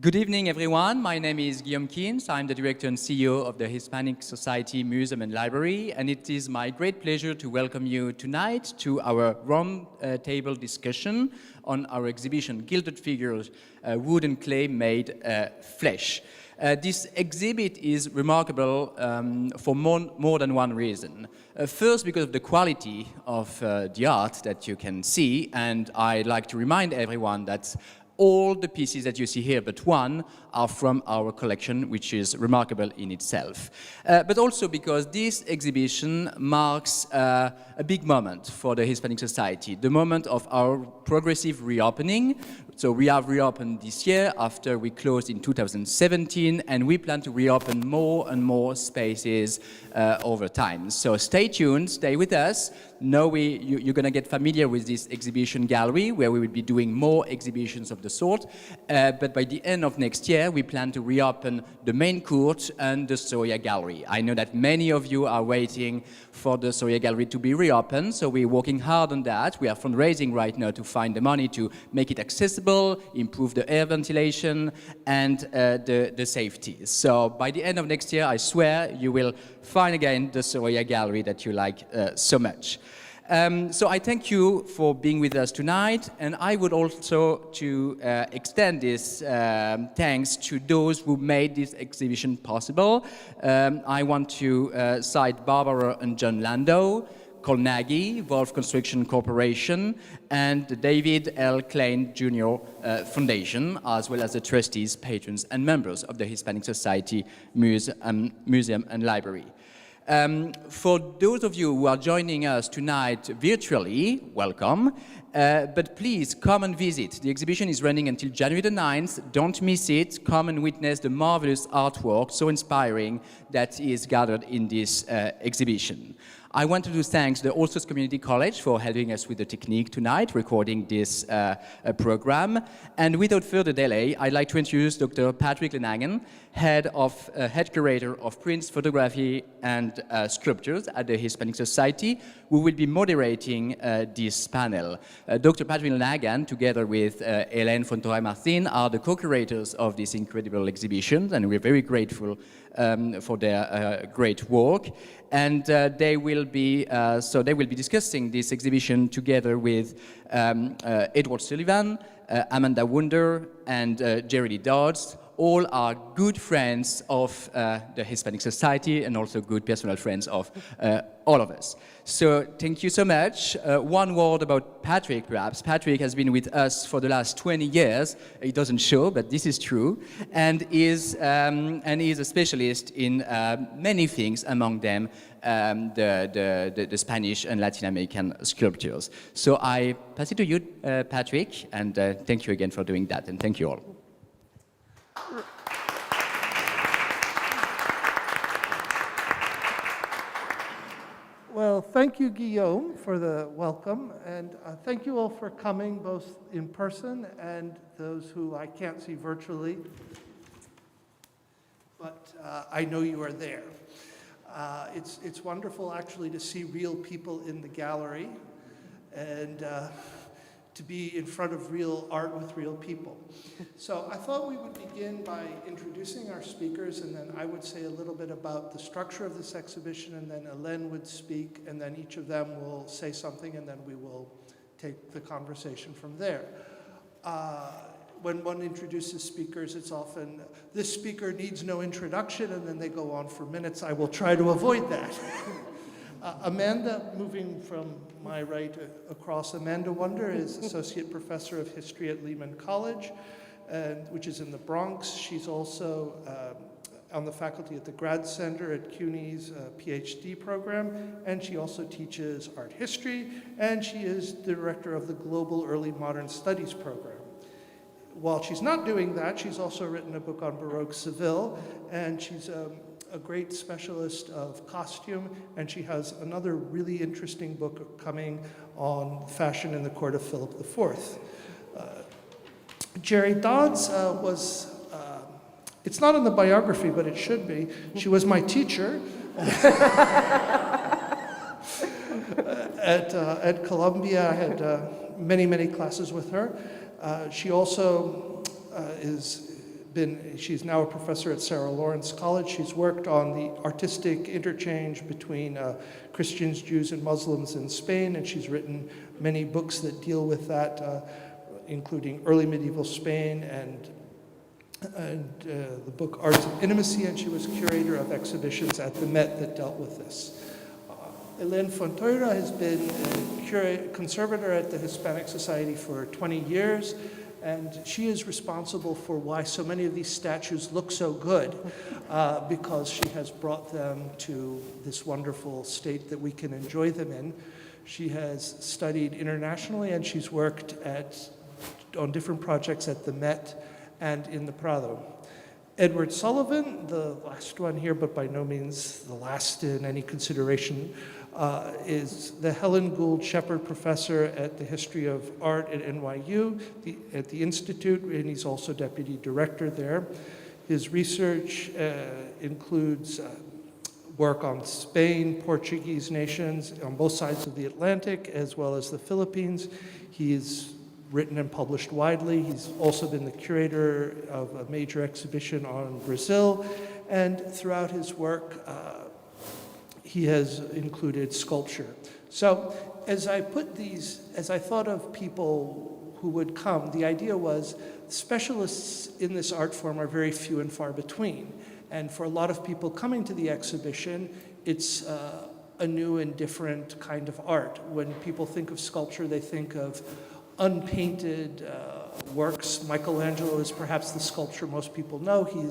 Good evening, everyone. My name is Guillaume Keynes. I'm the director and CEO of the Hispanic Society Museum and Library, and it is my great pleasure to welcome you tonight to our roundtable discussion on our exhibition, Gilded Figures, Wood and Clay Made Flesh. This exhibit is remarkable for more than one reason. First, because of the quality of the art that you can see, and I'd like to remind everyone that all the pieces that you see here but one are from our collection, which is remarkable in itself. But also because this exhibition marks a big moment for the Hispanic Society, the moment of our progressive reopening. So we have reopened this year after we closed in 2017, and we plan to reopen more and more spaces over time. So stay tuned, stay with us. Know you're going to get familiar with this exhibition gallery, where we will be doing more exhibitions of the sort. But by the end of next year, we plan to reopen the main court and the Soria Gallery. I know that many of you are waiting for the Soria Gallery to be reopened, so we're working hard on that. We are fundraising right now to find the money to make it accessible, improve the air ventilation, and the safety. So by the end of next year, I swear, you will find again the Soria Gallery that you like so much. So I thank you for being with us tonight, and I would also to extend this thanks to those who made this exhibition possible. I want to cite Barbara and John Lando, Colnaghi, Wolf Construction Corporation, and the David L. Klein Jr. Foundation, as well as the trustees, patrons, and members of the Hispanic Society Museum and Library. For those of you who are joining us tonight virtually, welcome. But please come and visit. The exhibition is running until January the 9th. Don't miss it. Come and witness the marvelous artwork, so inspiring, that is gathered in this exhibition. I want to thank the All Souls Community College for helping us with the technique tonight, recording this program. And without further delay, I'd like to introduce Dr. Patrick Lenaghan, head curator of prints, photography, and sculptures at the Hispanic Society, who will be moderating this panel. Dr. Patrick Lenaghan, together with Hélène, Fontoira, Marzin, are the co-curators of this incredible exhibition, and we're very grateful for their great work. And they will be discussing this exhibition together with Edward Sullivan, Amanda Wunder, and Jerrilynn Dodds. All are good friends of the Hispanic Society and also good personal friends of all of us. So thank you so much. One word about Patrick, perhaps. Patrick has been with us for the last 20 years. It doesn't show, but this is true. And is a specialist in many things, among them the Spanish and Latin American sculptures. So I pass it to you, Patrick, and thank you again for doing that, and thank you all. Well, thank you, Guillaume, for the welcome, and thank you all for coming, both in person and those who I can't see virtually, but I know you are there. It's wonderful, actually, to see real people in the gallery and to be in front of real art with real people. So I thought we would begin by introducing our speakers, and then I would say a little bit about the structure of this exhibition, and then Hélène would speak, and then each of them will say something, and then we will take the conversation from there. When one introduces speakers, it's often, this speaker needs no introduction, and then they go on for minutes. I will try to avoid that. Amanda, moving from my right across, Amanda Wunder is Associate Professor of History at Lehman College, which is in the Bronx. She's also on the faculty at the Grad Center at CUNY's PhD program, and she also teaches art history, and she is director of the Global Early Modern Studies program. While she's not doing that, she's also written a book on Baroque Seville, and she's a great specialist of costume, and she has another really interesting book coming on fashion in the court of Philip IV. Jerry Dodds was, it's not in the biography, but it should be. She was my teacher at Columbia. I had many, many classes with her. She also is she's now a professor at Sarah Lawrence College. She's worked on the artistic interchange between Christians, Jews, and Muslims in Spain, and she's written many books that deal with that, including early medieval Spain and the book Arts of Intimacy, and she was curator of exhibitions at the Met that dealt with this. Hélène Fontoira has been a conservator at the Hispanic Society for 20 years, and she is responsible for why so many of these statues look so good, because she has brought them to this wonderful state that we can enjoy them in. She has studied internationally, and she's worked on different projects at the Met and in the Prado. Edward Sullivan, the last one here, but by no means the last in any consideration, is the Helen Gould Shepard Professor at the History of Art at NYU, at the Institute, and he's also Deputy Director there. His research includes work on Spain, Portuguese nations on both sides of the Atlantic, as well as the Philippines. He's written and published widely. He's also been the curator of a major exhibition on Brazil, and throughout his work, he has included sculpture. So as I thought of people who would come, the idea was specialists in this art form are very few and far between. And for a lot of people coming to the exhibition, it's a new and different kind of art. When people think of sculpture, they think of unpainted works. Michelangelo is perhaps the sculpture most people know. He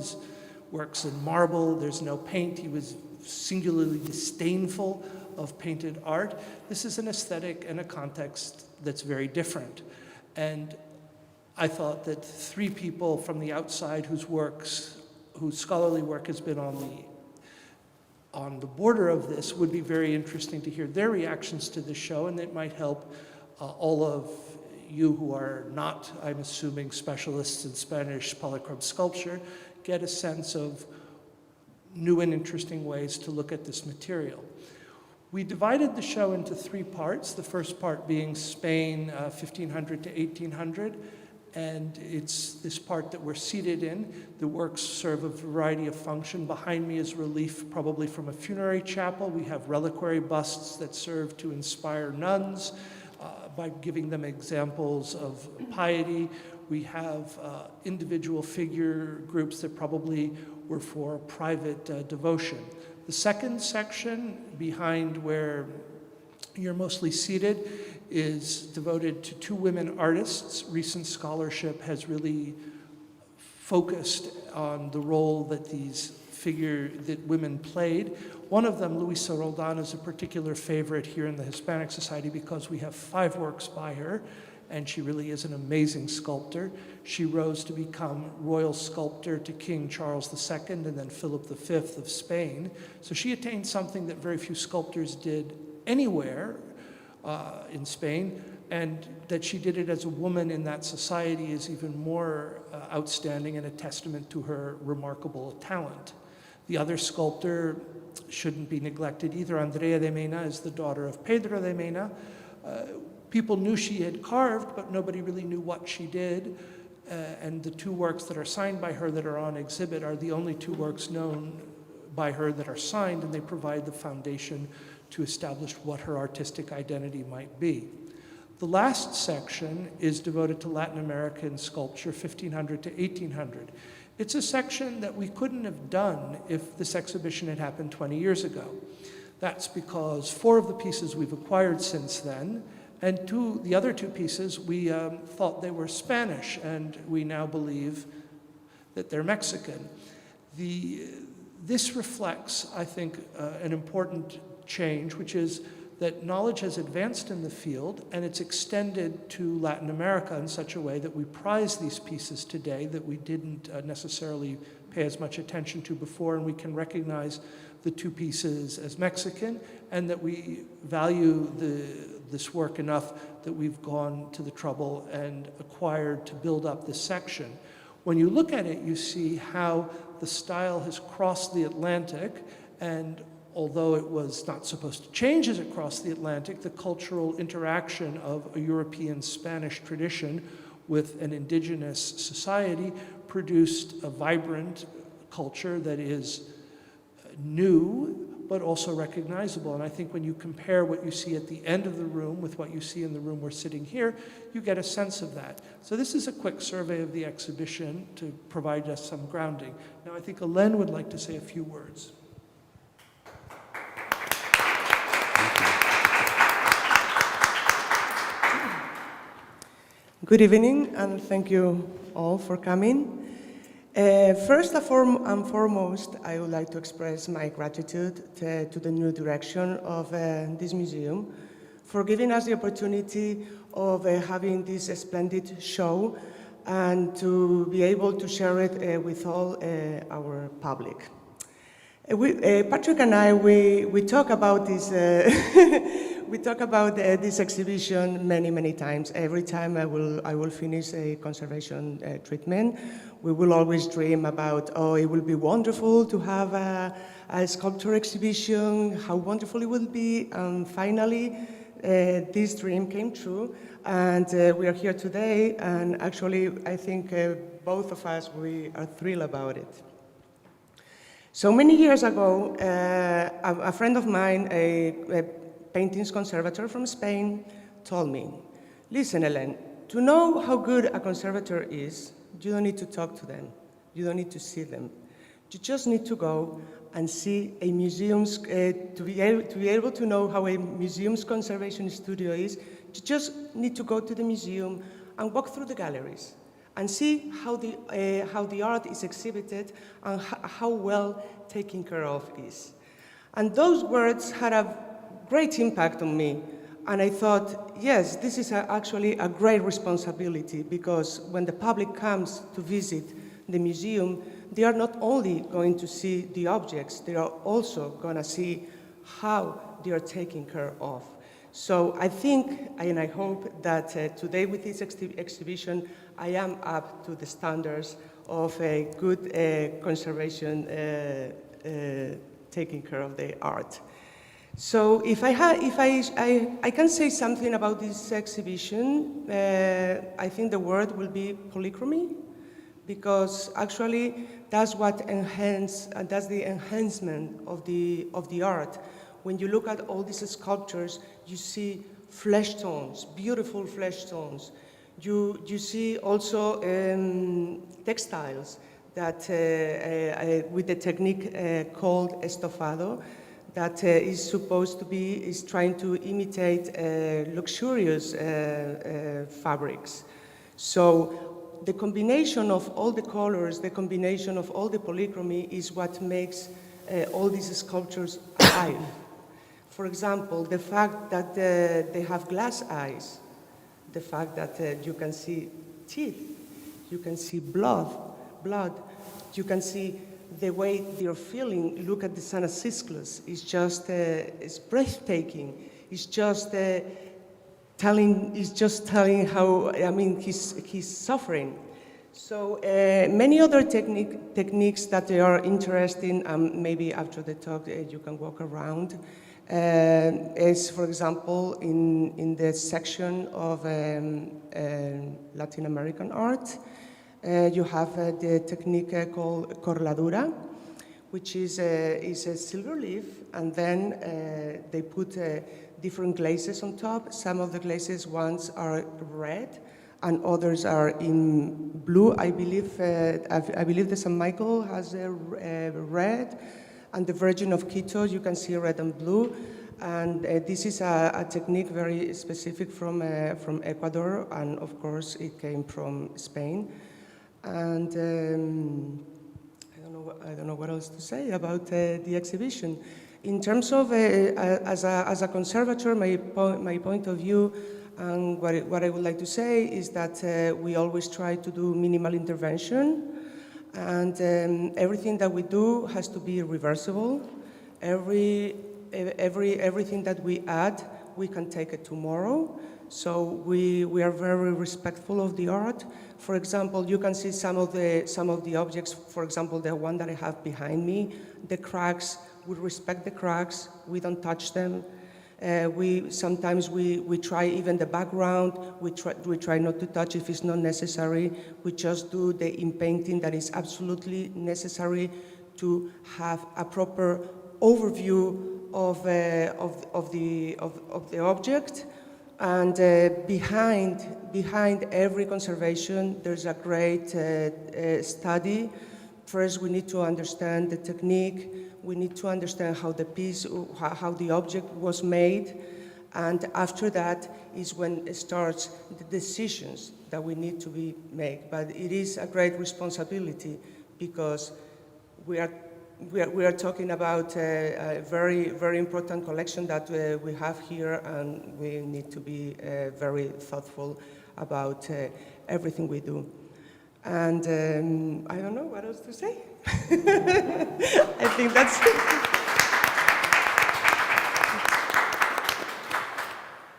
works in marble, there's no paint. He was singularly disdainful of painted art. This is an aesthetic and a context that's very different. And I thought that three people from the outside whose scholarly work has been on the border of this would be very interesting to hear their reactions to the show, and it might help all of you who are not, I'm assuming, specialists in Spanish polychrome sculpture, get a sense of new and interesting ways to look at this material. We divided the show into three parts, the first part being Spain, 1500 to 1800, and it's this part that we're seated in. The works serve a variety of function. Behind me is relief, probably from a funerary chapel. We have reliquary busts that serve to inspire nuns by giving them examples of piety. We have individual figure groups that probably were for private devotion. The second section, behind where you're mostly seated, is devoted to two women artists. Recent scholarship has really focused on the role that that women played. One of them, Luisa Roldan, is a particular favorite here in the Hispanic Society because we have 5 works by her, and she really is an amazing sculptor. She rose to become royal sculptor to King Charles II and then Philip V of Spain. So she attained something that very few sculptors did anywhere in Spain, and that she did it as a woman in that society is even more outstanding and a testament to her remarkable talent. The other sculptor shouldn't be neglected either. Andrea de Mena is the daughter of Pedro de Mena. People knew she had carved, but nobody really knew what she did. And the 2 works that are signed by her that are on exhibit are the only 2 works known by her that are signed, and they provide the foundation to establish what her artistic identity might be. The last section is devoted to Latin American sculpture, 1500 to 1800. It's a section that we couldn't have done if this exhibition had happened 20 years ago. That's because 4 of the pieces we've acquired since then, and the other 2 pieces, we thought they were Spanish, and we now believe that they're Mexican. This reflects, I think, an important change, which is that knowledge has advanced in the field, and it's extended to Latin America in such a way that we prize these pieces today that we didn't necessarily pay as much attention to before, and we can recognize the 2 pieces as Mexican, and that we value this work enough that we've gone to the trouble and acquired to build up this section. When you look at it, you see how the style has crossed the Atlantic, and although it was not supposed to change as it crossed the Atlantic, the cultural interaction of a European Spanish tradition with an indigenous society produced a vibrant culture that is new, but also recognizable. And I think when you compare what you see at the end of the room with what you see in the room we're sitting here, you get a sense of that. So this is a quick survey of the exhibition to provide us some grounding. Now I think Hélène would like to say a few words. Good evening, and thank you all for coming. First and foremost, I would like to express my gratitude to the new direction of this museum for giving us the opportunity of having this splendid show and to be able to share it with all our public. Patrick and I, we talk about this. We talk about this exhibition many times. Every time I will finish a conservation treatment, we will always dream about, oh, it will be wonderful to have a sculpture exhibition, how wonderful it will be. And finally, this dream came true, and we are here today. And actually, I think both of us, we are thrilled about it. So many years ago, a friend of mine, a paintings conservator from Spain, told me, listen, Helen, to know how good a conservator is, you don't need to talk to them. You don't need to see them. You just need to go and see a museum's, to be able to know how a museum's conservation studio is, you just need to go to the museum and walk through the galleries and see how the art is exhibited and how well taken care of it is. And those words had a great impact on me. And I thought, yes, this is actually a great responsibility, because when the public comes to visit the museum, they are not only going to see the objects, they are also going to see how they are taken care of. So I think, and I hope that today with this exhibition, I am up to the standards of a good conservation taking care of the art. So if I can say something about this exhibition, I think the word will be polychromy, because actually that's what that's the enhancement of the art. When you look at all these sculptures, you see flesh tones, beautiful flesh tones. You see also textiles that with the technique called estofado, that is trying to imitate luxurious fabrics. So the combination of all the colors, the combination of all the polychromy is what makes all these sculptures alive. For example, the fact that they have glass eyes, the fact that you can see teeth, you can see blood, you can see the way they're feeling. Look at the Sanasisclus. It's breathtaking. It's just telling how, I mean, he's suffering. So many other techniques that are interesting, maybe after the talk you can walk around, is, for example, in the section of Latin American art, you have the technique called corladura, which is a silver leaf, and then they put different glazes on top. Some of the glazes ones are red, and others are in blue. I believe the San Michael has a red, and the Virgin of Quito you can see red and blue. And this is a technique very specific from Ecuador, and of course it came from Spain. And I don't know what else to say about the exhibition. In terms of as a conservator, my point of view, and what I would like to say is that we always try to do minimal intervention, and everything that we do has to be reversible. Everything that we add, we can take it tomorrow. So we are very respectful of the art. For example, you can see some of the objects. For example, the one that I have behind me, the cracks. We respect the cracks. We don't touch them. Sometimes we try even the background, we try not to touch if it's not necessary. We just do the in-painting that is absolutely necessary to have a proper overview of the object. And behind every conservation, there's a great study. First, we need to understand the technique. We need to understand how the piece, how the object was made. And after that is when it starts the decisions that we need to be made. But it is a great responsibility because we are talking about a very, very important collection that we have here, and we need to be very thoughtful about everything we do. And I don't know what else to say. I think that's it.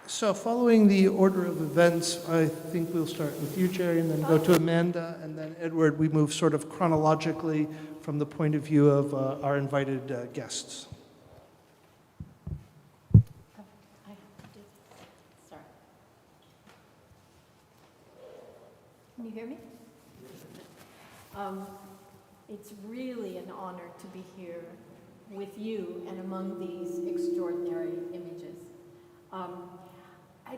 So following the order of events, I think we'll start with you, Jerry, and then go to Amanda, and then Edward. We move sort of chronologically from the point of view of our invited guests. Sorry. Can you hear me? It's really an honor to be here with you and among these extraordinary images.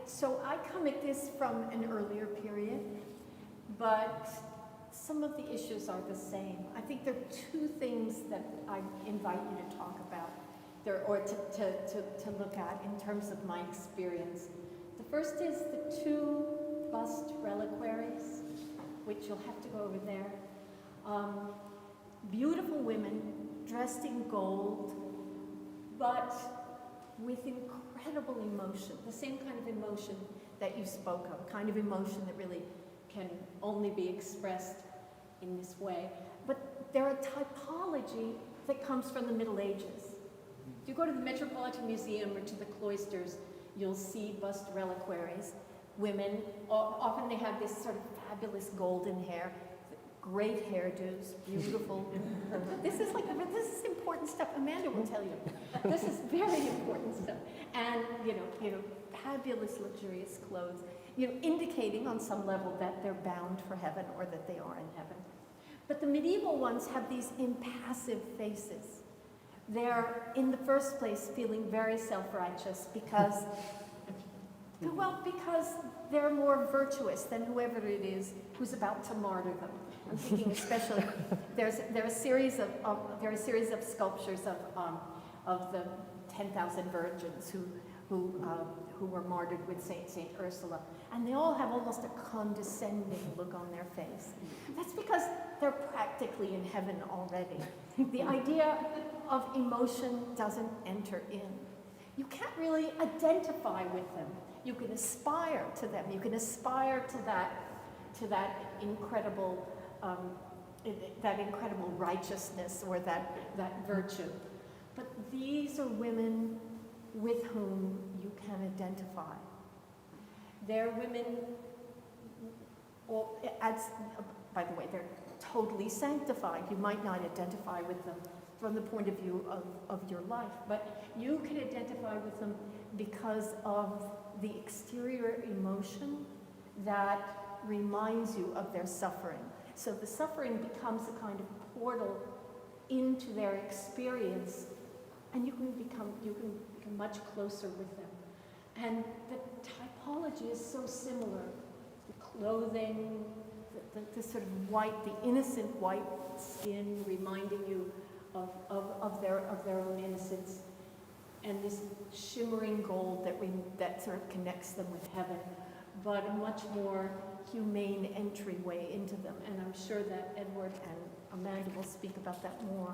So I come at this from an earlier period, but some of the issues are the same. I think there are two things that I invite you to talk about, or to look at in terms of my experience. The first is the two bust reliquaries, which you'll have to go over there. Beautiful women dressed in gold, but with incredible emotion, the same kind of emotion that you spoke of, kind of emotion that really can only be expressed in this way. But they're a typology that comes from the Middle Ages. If you go to the Metropolitan Museum or to the cloisters, you'll see bust reliquaries. Women, often they have this sort of fabulous golden hair, great hairdos, beautiful. This is important stuff. Amanda will tell you. This is very important stuff. And you know, fabulous, luxurious clothes, indicating on some level that they're bound for heaven or that they are in heaven. But the medieval ones have these impassive faces. They're, in the first place, feeling very self-righteous because they're more virtuous than whoever it is who's about to martyr them. I'm thinking especially, there are a series of sculptures of the 10,000 virgins who were martyred with Saint Ursula, and they all have almost a condescending look on their face. That's because they're practically in heaven already. The idea of emotion doesn't enter in. You can't really identify with them. You can aspire to them. You can aspire to that incredible righteousness or that virtue. But these are women with whom you can identify. They're women, by the way, they're totally sanctified. You might not identify with them from the point of view of your life, but you can identify with them because of the exterior emotion that reminds you of their suffering. So the suffering becomes a kind of portal into their experience, and you can become much closer with them. And the typology is so similar. The clothing, the sort of white, the innocent white skin reminding you of their own innocence, and this shimmering gold that sort of connects them with heaven, but a much more humane entryway into them. And I'm sure that Edward and Amanda will speak about that more.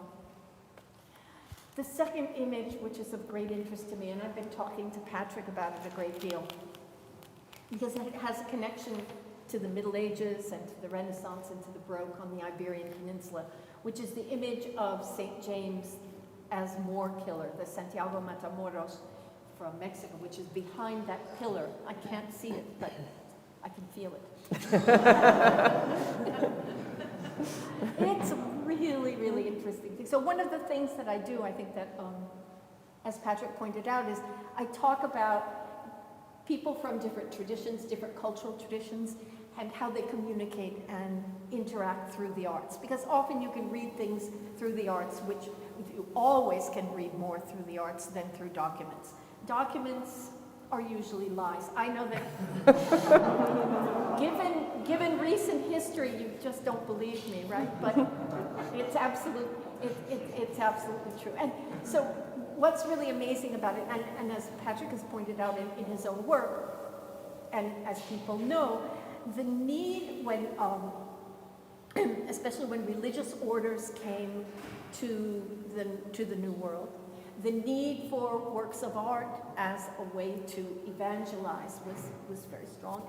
The second image, which is of great interest to me, and I've been talking to Patrick about it a great deal, because it has a connection to the Middle Ages and to the Renaissance and to the Baroque on the Iberian Peninsula, which is the image of St. James as Moor Killer, the Santiago Matamoros from Mexico, which is behind that pillar. I can't see it, but I can feel it. It's a really, really interesting thing. So one of the things that I do, I think that as Patrick pointed out, is I talk about people from different traditions, different cultural traditions, and how they communicate and interact through the arts. Because often you can read things through the arts, which you always can read more through the arts than through documents. Documents are usually lies. I know that given recent history, you just don't believe me, right? But it's absolutely true. And so what's really amazing about it, and as Patrick has pointed out in his own work, and as people know, the need when, especially when religious orders came to the New World, the need for works of art as a way to evangelize was very strong,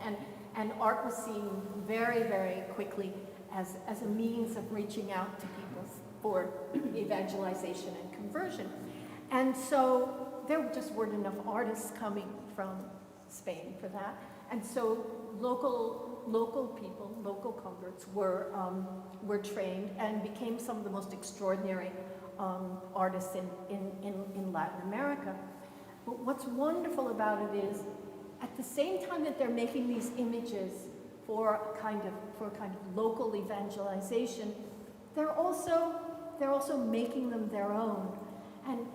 and art was seen very, very quickly as a means of reaching out to people for evangelization and conversion. And so there just weren't enough artists coming from Spain for that, and so local people, local converts were trained and became some of the most extraordinary artists in Latin America. But what's wonderful about it is, at the same time that they're making these images for a kind of local evangelization, they're also making them their own. And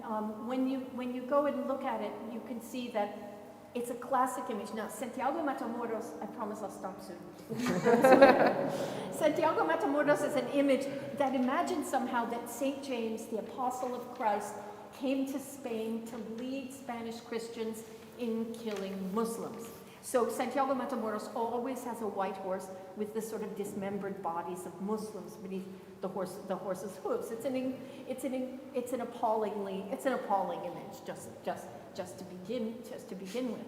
when you go and look at it, you can see that it's a classic image. Now, Santiago Matamoros, I promise I'll stop soon. Santiago Matamoros is an image that imagines somehow that St. James, the apostle of Christ, came to Spain to lead Spanish Christians in killing Muslims. So Santiago Matamoros always has a white horse with the sort of dismembered bodies of Muslims beneath the horse's hooves. It's an appalling image, just to begin with.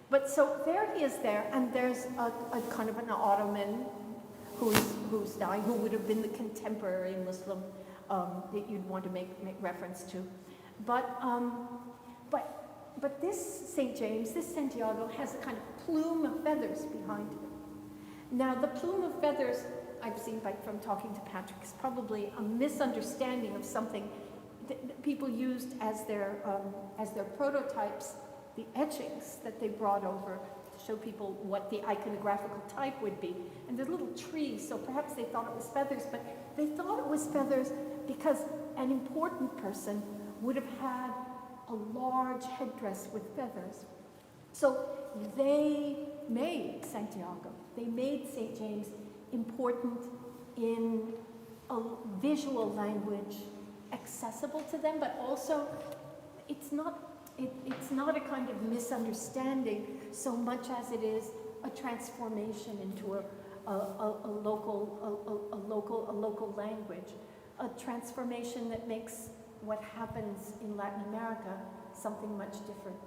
But so there he is there, and there's a kind of an Ottoman who's dying, who would have been the contemporary Muslim that you'd want to make reference to. But this St. James, this Santiago, has a kind of plume of feathers behind him. Now, the plume of feathers, I've seen from talking to Patrick, is probably a misunderstanding of something that people used as their prototypes, the etchings that they brought over to show people what the iconographical type would be. And they're little trees, so perhaps they thought it was feathers, but they thought it was feathers because an important person would have had a large headdress with feathers. So they made Santiago, they made St. James important in a visual language accessible to them, but also it's not a kind of misunderstanding so much as it is a transformation into a local language, a transformation that makes what happens in Latin America something much different.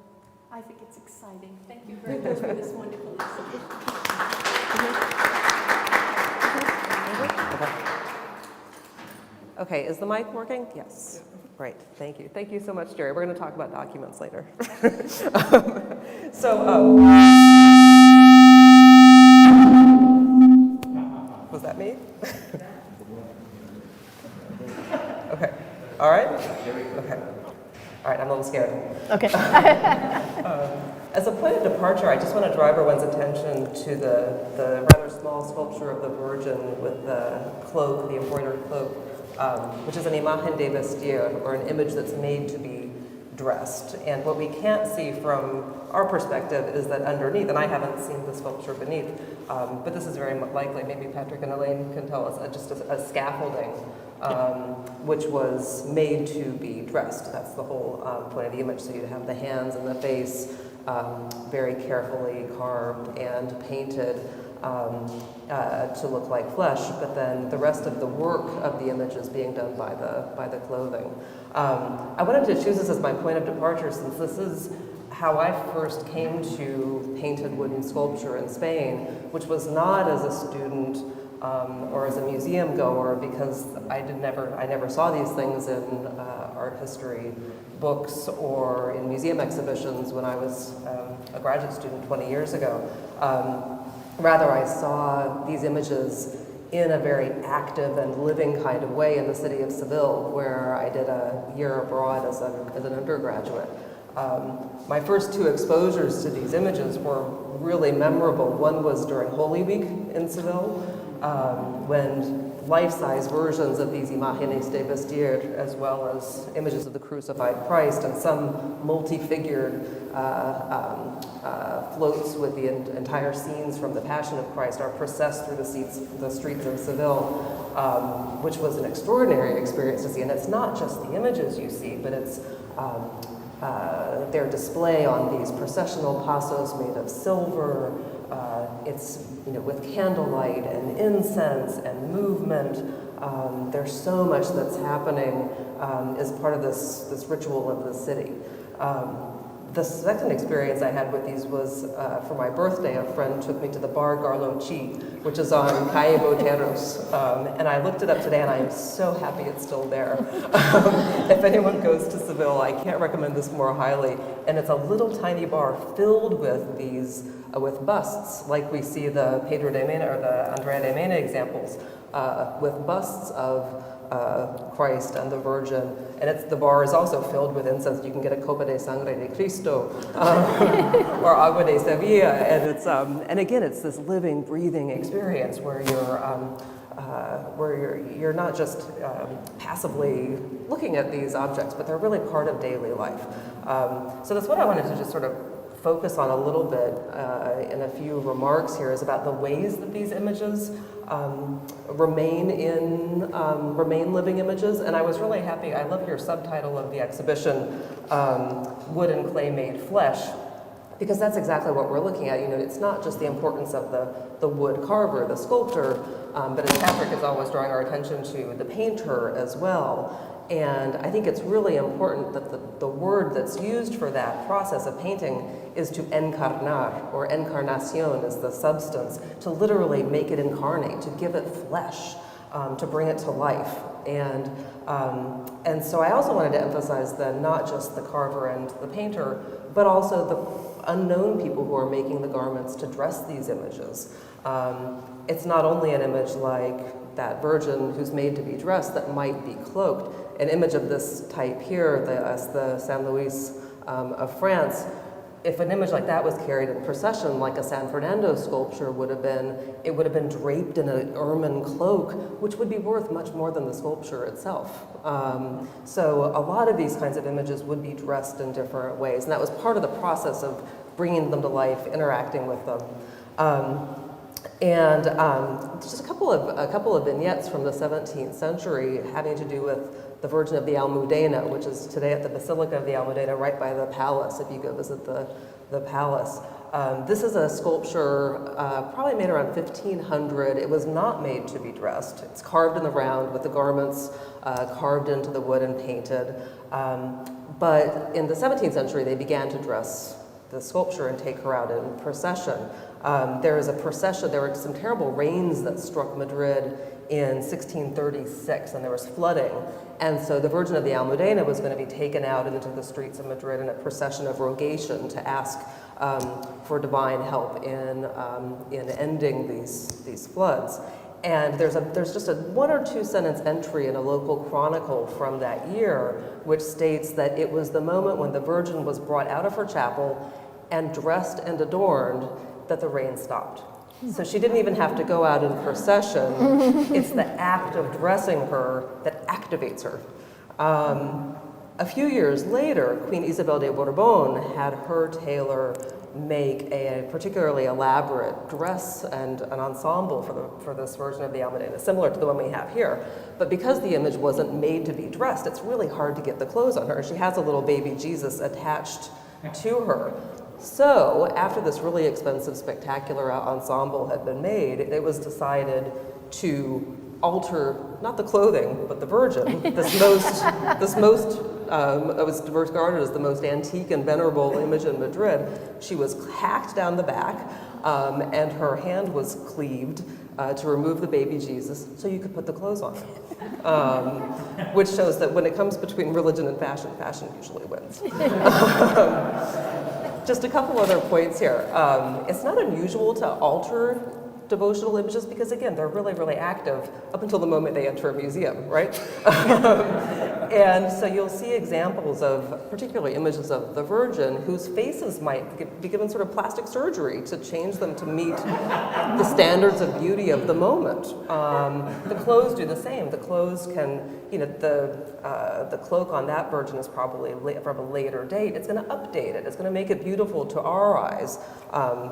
I think it's exciting. Thank you very much for this wonderful exhibition. Okay, is the mic working? Yes. Great, thank you. Thank you so much, Jerry. We're going to talk about documents later. Was that me? Okay. All right? Okay. All right, I'm a little scared. Okay. As a point of departure, I just want to draw everyone's attention to the rather small sculpture of the Virgin with the cloak, the embroidered cloak, which is an imagen de vestir, or an image that's made to be dressed. And what we can't see from our perspective is that underneath, and I haven't seen the sculpture beneath, but this is very likely, maybe Patrick and Hélène can tell us, just a scaffolding, which was made to be dressed. That's the whole point of the image. So you'd have the hands and the face very carefully carved and painted to look like flesh, but then the rest of the work of the image is being done by the clothing. I wanted to choose this as my point of departure since this is how I first came to painted wooden sculpture in Spain, which was not as a student or as a museum goer, because I never saw these things in art history books or in museum exhibitions when I was a graduate student 20 years ago. Rather, I saw these images in a very active and living kind of way in the city of Seville, where I did a year abroad as an undergraduate. My first two exposures to these images were really memorable. One was during Holy Week in Seville, when life-size versions of these imágenes de vestir, as well as images of the crucified Christ and some multi-figured floats with the entire scenes from the Passion of Christ are processed through the streets of Seville, which was an extraordinary experience to see. And it's not just the images you see, but it's their display on these processional pasos made of silver. It's with candlelight and incense and movement. There's so much that's happening as part of this ritual of the city. The second experience I had with these was for my birthday. A friend took me to the bar Garlochi, which is on Calle Boteros, and I looked it up today, and I am so happy it's still there. If anyone goes to Seville, I can't recommend this more highly. And it's a little tiny bar filled with these with busts, like we see the Pedro de Mena or the Andrea de Mena examples, with busts of Christ and the Virgin, and the bar is also filled with incense. You can get a copa de sangre de Cristo or agua de Sevilla, and and again, it's this living, breathing experience where you're not just passively looking at these objects, but they're really part of daily life. So that's what I wanted to just sort of focus on a little bit in a few remarks here, is about the ways that these images remain living images. And I was really happy, I love your subtitle of the exhibition, Wood and Clay Made Flesh, because that's exactly what we're looking at. It's not just the importance of the wood carver, the sculptor, but as Patrick is always drawing our attention to, the painter as well. And I think it's really important that the word that's used for that process of painting is to encarnar, or encarnación is the substance, to literally make it incarnate, to give it flesh, to bring it to life. And so I also wanted to emphasize that not just the carver and the painter, but also the unknown people who are making the garments to dress these images. It's not only an image like that Virgin who's made to be dressed that might be cloaked. An image of this type here, the San Luis of France, if an image like that was carried in procession, like a San Fernando sculpture would have been, it would have been draped in an ermine cloak, which would be worth much more than the sculpture itself. So a lot of these kinds of images would be dressed in different ways, and that was part of the process of bringing them to life, interacting with them. And just a couple of vignettes from the 17th century having to do with the Virgin of the Almudena, which is today at the Basilica of the Almudena, right by the palace, if you go visit the palace. This is a sculpture probably made around 1500. It was not made to be dressed. It's carved in the round with the garments carved into the wood and painted. But in the 17th century, they began to dress the sculpture and take her out in procession. There was a procession, there were some terrible rains that struck Madrid in 1636, and there was flooding. And so the Virgin of the Almudena was going to be taken out into the streets of Madrid in a procession of rogation to ask for divine help in ending these floods. And there's just a 1 or 2 sentence entry in a local chronicle from that year, which states that it was the moment when the Virgin was brought out of her chapel and dressed and adorned that the rain stopped. So she didn't even have to go out in procession. It's the act of dressing her that activates her. A few years later, Queen Isabel de Bourbon had her tailor make a particularly elaborate dress and an ensemble for this Virgin of the Almudena, similar to the one we have here. But because the image wasn't made to be dressed, it's really hard to get the clothes on her. She has a little baby Jesus attached to her. So after this really expensive, spectacular ensemble had been made, it was decided to alter, not the clothing, but the Virgin, this most was regarded as the most antique and venerable image in Madrid. She was hacked down the back, and her hand was cleaved to remove the baby Jesus so you could put the clothes on her. Which shows that when it comes between religion and fashion, fashion usually wins. Just a couple other points here. It's not unusual to alter devotional images because, again, they're really, really active up until the moment they enter a museum, right? And so you'll see examples of, particularly images of the Virgin, whose faces might be given sort of plastic surgery to change them to meet the standards of beauty of the moment. The clothes do the same. The clothes can, the cloak on that Virgin is probably from a later date. It's going to update it. It's going to make it beautiful to our eyes.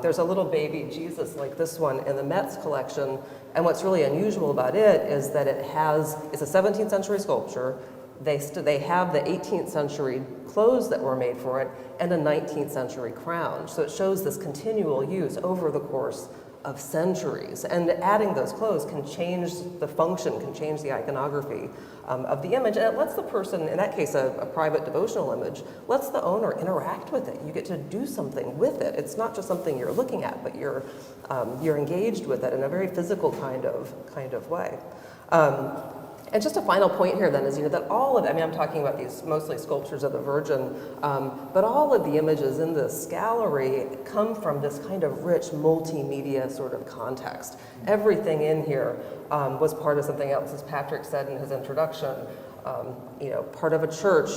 There's a little baby Jesus like this one in the Met's collection, and what's really unusual about it is that it's a 17th century sculpture. They have the 18th century clothes that were made for it and a 19th century crown. So it shows this continual use over the course of centuries. And adding those clothes can change the function, can change the iconography of the image. And it lets the person, in that case a private devotional image, lets the owner interact with it. You get to do something with it. It's not just something you're looking at, but you're engaged with it in a very physical kind of way. And just a final point here then is, that all of, I'm talking about these mostly sculptures of the Virgin, but all of the images in this gallery come from this kind of rich multimedia sort of context. Everything in here was part of something else, as Patrick said in his introduction, part of a church,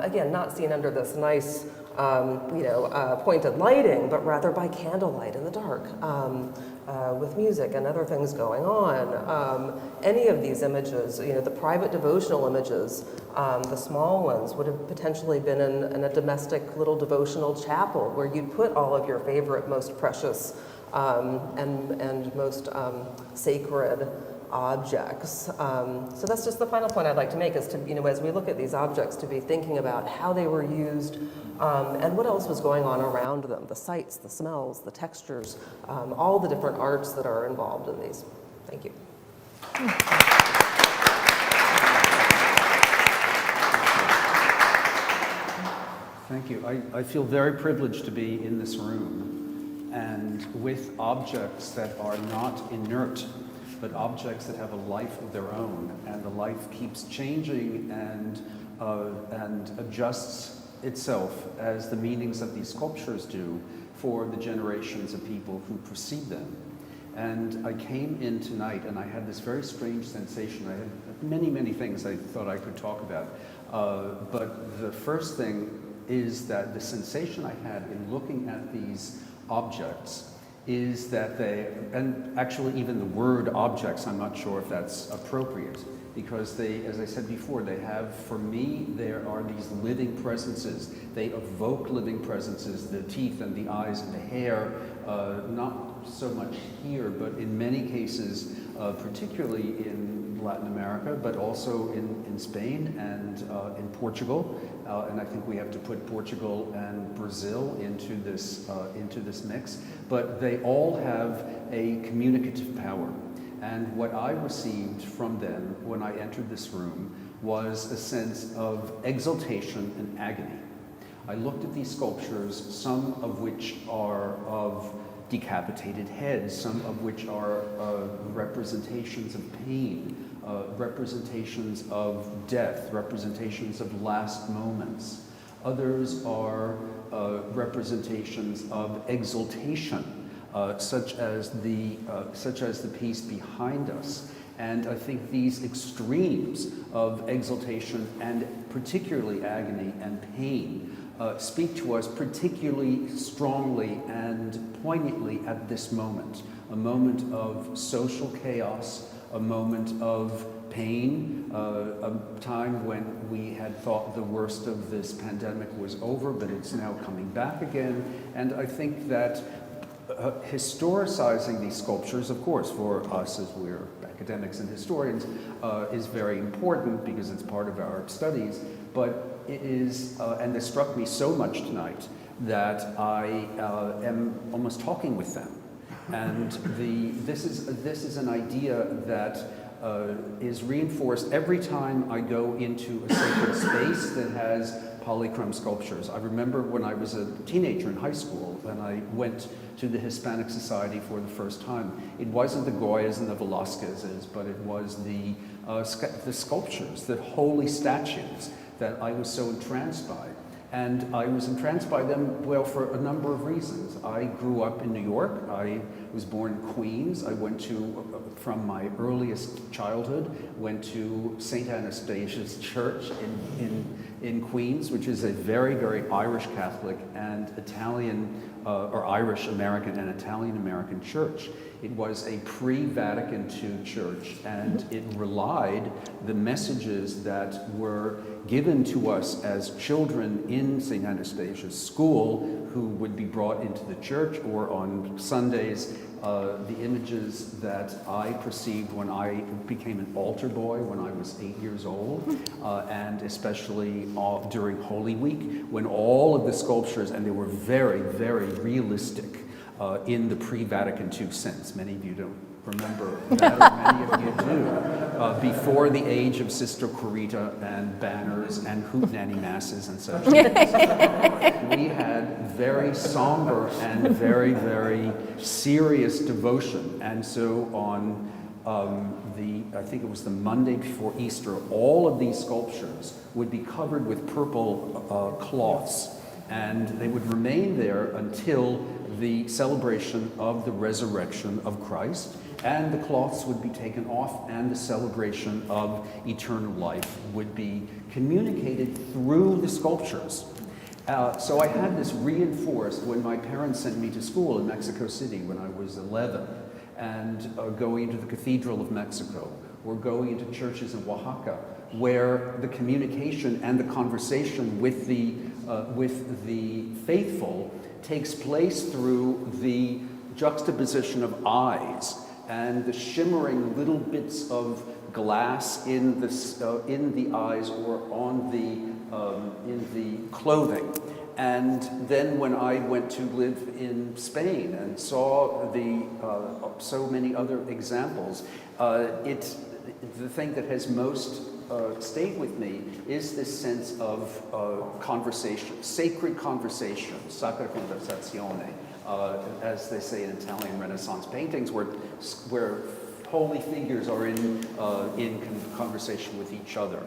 again, not seen under this nice, pointed lighting, but rather by candlelight in the dark. With music and other things going on. Any of these images, the private devotional images, the small ones, would have potentially been in a domestic little devotional chapel where you'd put all of your favorite, most precious and most sacred objects. So that's just the final point I'd like to make is to, as we look at these objects, to be thinking about how they were used and what else was going on around them, the sights, the smells, the textures, all the different arts that are involved in these. Thank you. Thank you. I feel very privileged to be in this room and with objects that are not inert, but objects that have a life of their own, and the life keeps changing and adjusts itself as the meanings of these sculptures do for the generations of people who precede them. And I came in tonight and I had this very strange sensation. I had many, many things I thought I could talk about. But the first thing is that the sensation I had in looking at these objects is that they, and actually even the word objects, I'm not sure if that's appropriate, because they, as I said before, they have, for me, there are these living presences. They evoke living presences, the teeth and the eyes and the hair, not so much here, but in many cases, particularly in Latin America, but also in Spain and in Portugal. And I think we have to put Portugal and Brazil into this mix. But they all have a communicative power. And what I received from them when I entered this room was a sense of exultation and agony. I looked at these sculptures, some of which are of decapitated heads, some of which are representations of pain, representations of death, representations of last moments. Others are representations of exultation, such as the piece behind us. And I think these extremes of exultation and particularly agony and pain speak to us particularly strongly and poignantly at this moment, a moment of social chaos, a moment of pain, a time when we had thought the worst of this pandemic was over, but it's now coming back again. And I think that historicizing these sculptures, of course, for us as we're academics and historians, is very important because it's part of our studies, but it is, and this struck me so much tonight, that I am almost talking with them. And this is an idea that is reinforced every time I go into a sacred space that has polychrome sculptures. I remember when I was a teenager in high school and I went to the Hispanic Society for the first time. It wasn't the Goyas and the Velázquez's, but it was the sculptures, the holy statues that I was so entranced by. And I was entranced by them, well, for a number of reasons. I grew up in New York. I was born in Queens. I went to, from my earliest childhood, went to St. Anastasia's Church in Queens, which is a very, very Irish Catholic and Italian, or Irish American and Italian American church. It was a pre-Vatican II church, and it relied the messages that were given to us as children in St. Anastasia's school, who would be brought into the church, or on Sundays, the images that I perceived when I became an altar boy when I was 8 years old, and especially during Holy Week, when all of the sculptures, and they were very, very realistic in the pre-Vatican II sense. Many of you don't remember that, or many of you do, before the age of Sister Curator and banners and hootenanny masses and such things. We had very somber and very, very serious devotion. And so on I think it was the Monday before Easter, all of these sculptures would be covered with purple cloths, and they would remain there until the celebration of the resurrection of Christ, and the cloths would be taken off, and the celebration of eternal life would be communicated through the sculptures. So I had this reinforced when my parents sent me to school in Mexico City when I was 11, and going into the Cathedral of Mexico, or going into churches in Oaxaca, where the communication and the conversation with the faithful takes place through the juxtaposition of eyes and the shimmering little bits of glass in the eyes or in the clothing. And then when I went to live in Spain and saw so many other examples, the thing that has most stayed with me is this sense of conversation, sacred conversation, sacra conversazione, as they say in Italian Renaissance paintings, where holy figures are in conversation with each other.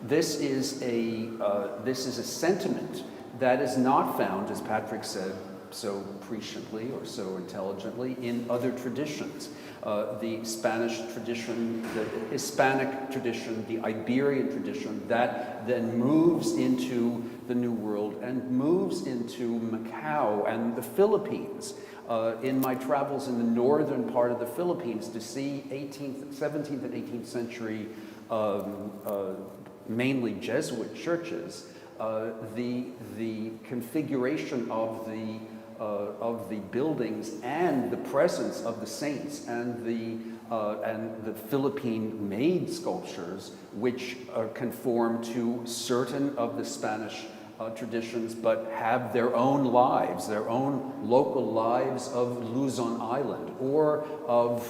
This is a sentiment that is not found, as Patrick said so presciently or so intelligently, in other traditions. The Spanish tradition, the Hispanic tradition, the Iberian tradition, that then moves into the New World and moves into Macau and the Philippines. In my travels in the northern part of the Philippines to see 17th and 18th century mainly Jesuit churches, the configuration of the buildings and the presence of the saints and the Philippine-made sculptures, which conform to certain of the Spanish traditions, but have their own lives, their own local lives of Luzon Island or of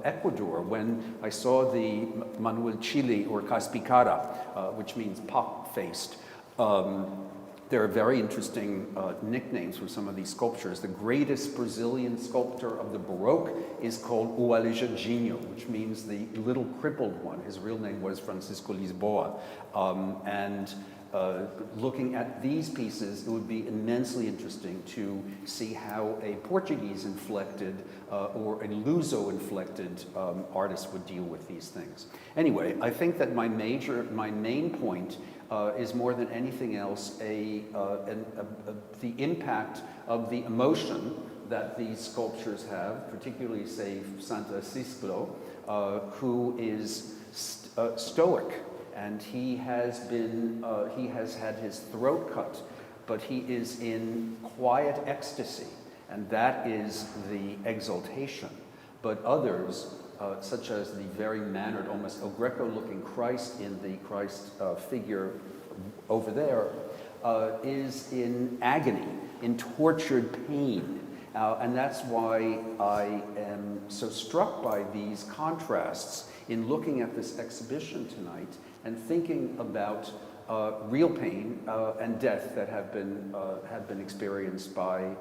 Ecuador. When I saw the Manuel Chile or Caspicara, which means pop-faced, there are very interesting nicknames for some of these sculptures. The greatest Brazilian sculptor of the Baroque is called O Aleijadinho, which means the little crippled one. His real name was Francisco Lisboa. Looking at these pieces, it would be immensely interesting to see how a Portuguese-inflected or a Luso-inflected artist would deal with these things. Anyway, I think that my main point is more than anything else the impact of the emotion that these sculptures have, particularly, say, Santa Cisclo, who is stoic. And he has had his throat cut, but he is in quiet ecstasy, and that is the exaltation. But others, such as the very mannered, almost El Greco-looking Christ in the Christ figure over there, is in agony, in tortured pain. And that's why I am so struck by these contrasts in looking at this exhibition tonight and thinking about real pain and death that have been experienced by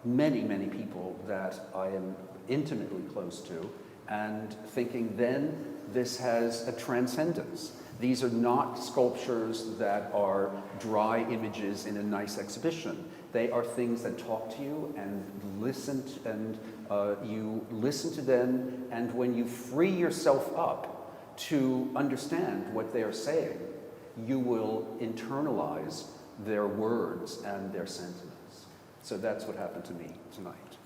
many, many people that I am intimately close to, and thinking then this has a transcendence. These are not sculptures that are dry images in a nice exhibition. They are things that talk to you and listen to, and you listen to them, and when you free yourself up to understand what they are saying, you will internalize their words and their sentiments. So that's what happened to me tonight.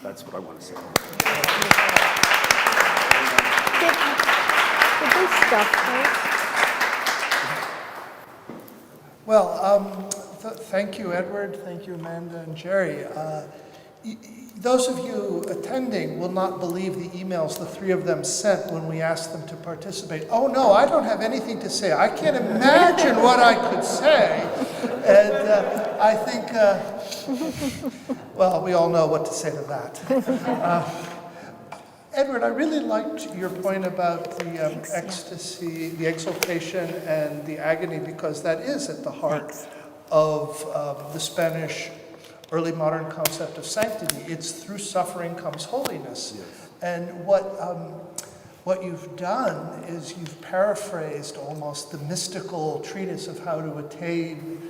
That's what I want to say. Did they stop first? Well, thank you, Edward. Thank you, Amanda and Jerry. Those of you attending will not believe the emails the three of them sent when we asked them to participate. Oh no, I don't have anything to say. I can't imagine what I could say. And I think, well, we all know what to say to that. Edward, I really liked your point about the ecstasy, the exaltation, and the agony, because that is at the heart of the Spanish early modern concept of sanctity. It's through suffering comes holiness. Yes. And what you've done is you've paraphrased almost the mystical treatise of how to attain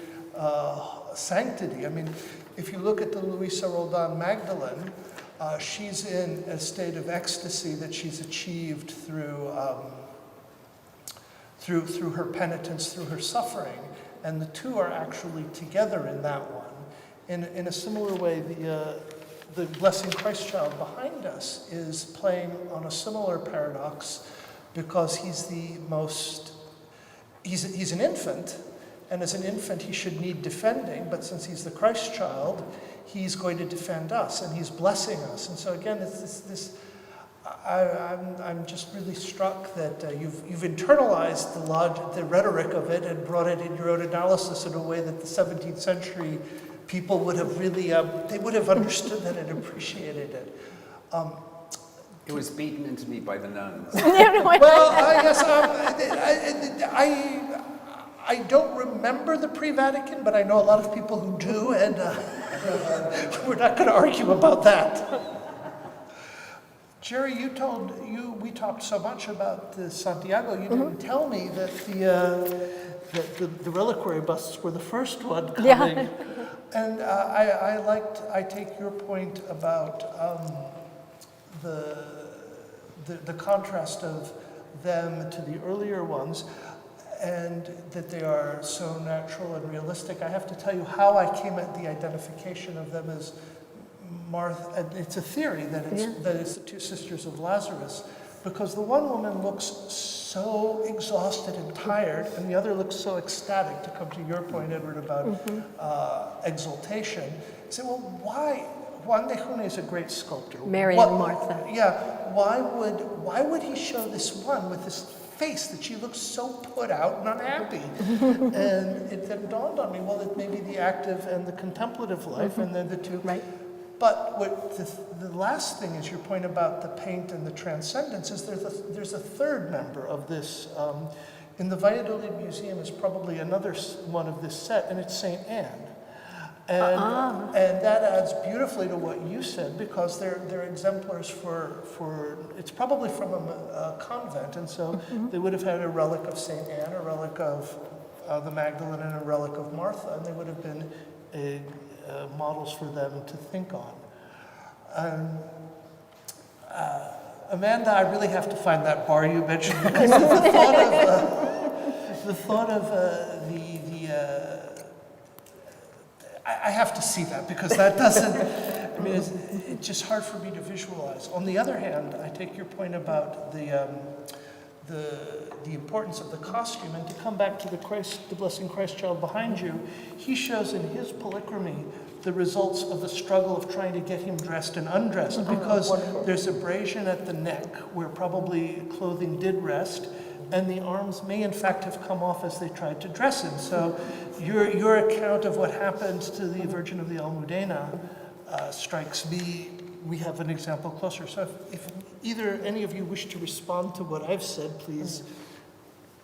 sanctity. I mean, if you look at the Luisa Roldan Magdalene, she's in a state of ecstasy that she's achieved through her penitence, through her suffering, and the two are actually together in that one. In a similar way, the Blessing Christ Child behind us is playing on a similar paradox, because he's an infant, and as an infant he should need defending, but since he's the Christ Child, he's going to defend us, and he's blessing us. And so again, it's this I'm just really struck that you've internalized the rhetoric of it and brought it in your own analysis in a way that the 17th century people would have really, they would have understood that and appreciated it. It was beaten into me by the nuns. Well, I guess I don't remember the pre-Vatican, but I know a lot of people who do, and we're not going to argue about that. Jerry, we talked so much about the Santiago, you didn't tell me that the reliquary busts were the first one coming. Yeah. And I take your point about the contrast of them to the earlier ones, and that they are so natural and realistic. I have to tell you how I came at the identification of them as Martha. It's a theory that it's the two sisters of Lazarus, because the one woman looks so exhausted and tired, and the other looks so ecstatic, to come to your point, Edward, about exaltation. You say, well, why? Juan de June is a great sculptor. Mary and Martha. Yeah, why would he show this one with this face that she looks so put out and unhappy? And it then dawned on me, well, it may be the active and the contemplative life, and then the two. Right. But what the last thing is your point about the paint and the transcendence is there's a third member of this. In the Valladolid Museum is probably another one of this set, and it's St. Anne. And that adds beautifully to what you said, because they're exemplars for it's probably from a convent, and so they would have had a relic of St. Anne, a relic of the Magdalene, and a relic of Martha, and they would have been models for them to think on. Amanda, I really have to find that bar you mentioned, because the thought of I have to see that, because that doesn't, I mean, it's just hard for me to visualize. On the other hand, I take your point about the importance of the costume, and to come back to the Blessing Christ Child behind you, he shows in his polychromy the results of the struggle of trying to get him dressed and undressed, because there's abrasion at the neck where probably clothing did rest, and the arms may in fact have come off as they tried to dress him. So your account of what happened to the Virgin of the Almudena strikes me, we have an example closer. So if either any of you wish to respond to what I've said, please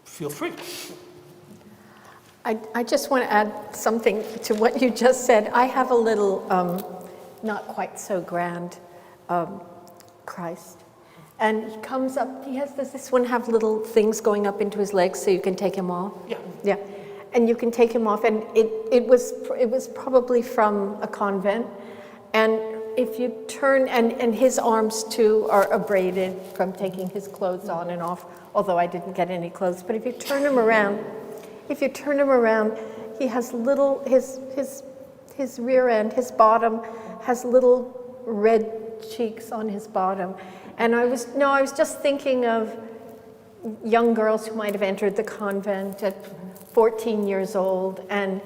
feel free. I just want to add something to what you just said. I have a little, not quite so grand Christ. And he comes up, does this one have little things going up into his legs so you can take him off? Yeah. Yeah. and you can take him off, and it was probably from a convent, and if you turn, and his arms too are abraded from taking his clothes on and off, although I didn't get any clothes, but if you turn him around, he has little, his rear end, his bottom has little red cheeks on his bottom. And I was just thinking of young girls who might have entered the convent at 14 years old, and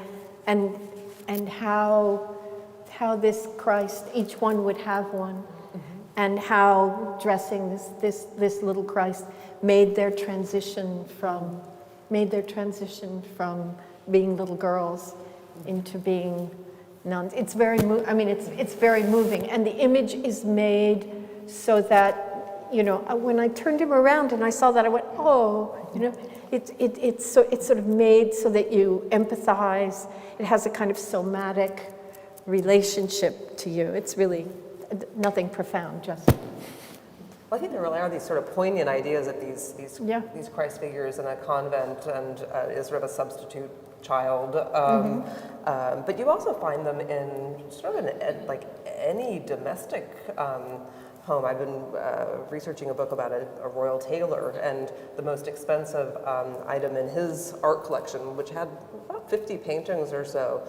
how this Christ, each one would have one, and how dressing this little Christ made their transition from being little girls into being nuns. It's very it's very moving, and the image is made so that, you know, when I turned him around and I saw that, I went, oh, you know, it's sort of made so that you empathize. It has a kind of somatic relationship to you. It's really nothing profound, just. Well, I think there really are these sort of poignant ideas that these Christ figures in a convent and is sort of a substitute child. But you also find them in sort of like any domestic home. I've been researching a book about a royal tailor, and the most expensive item in his art collection, which had about 50 paintings or so,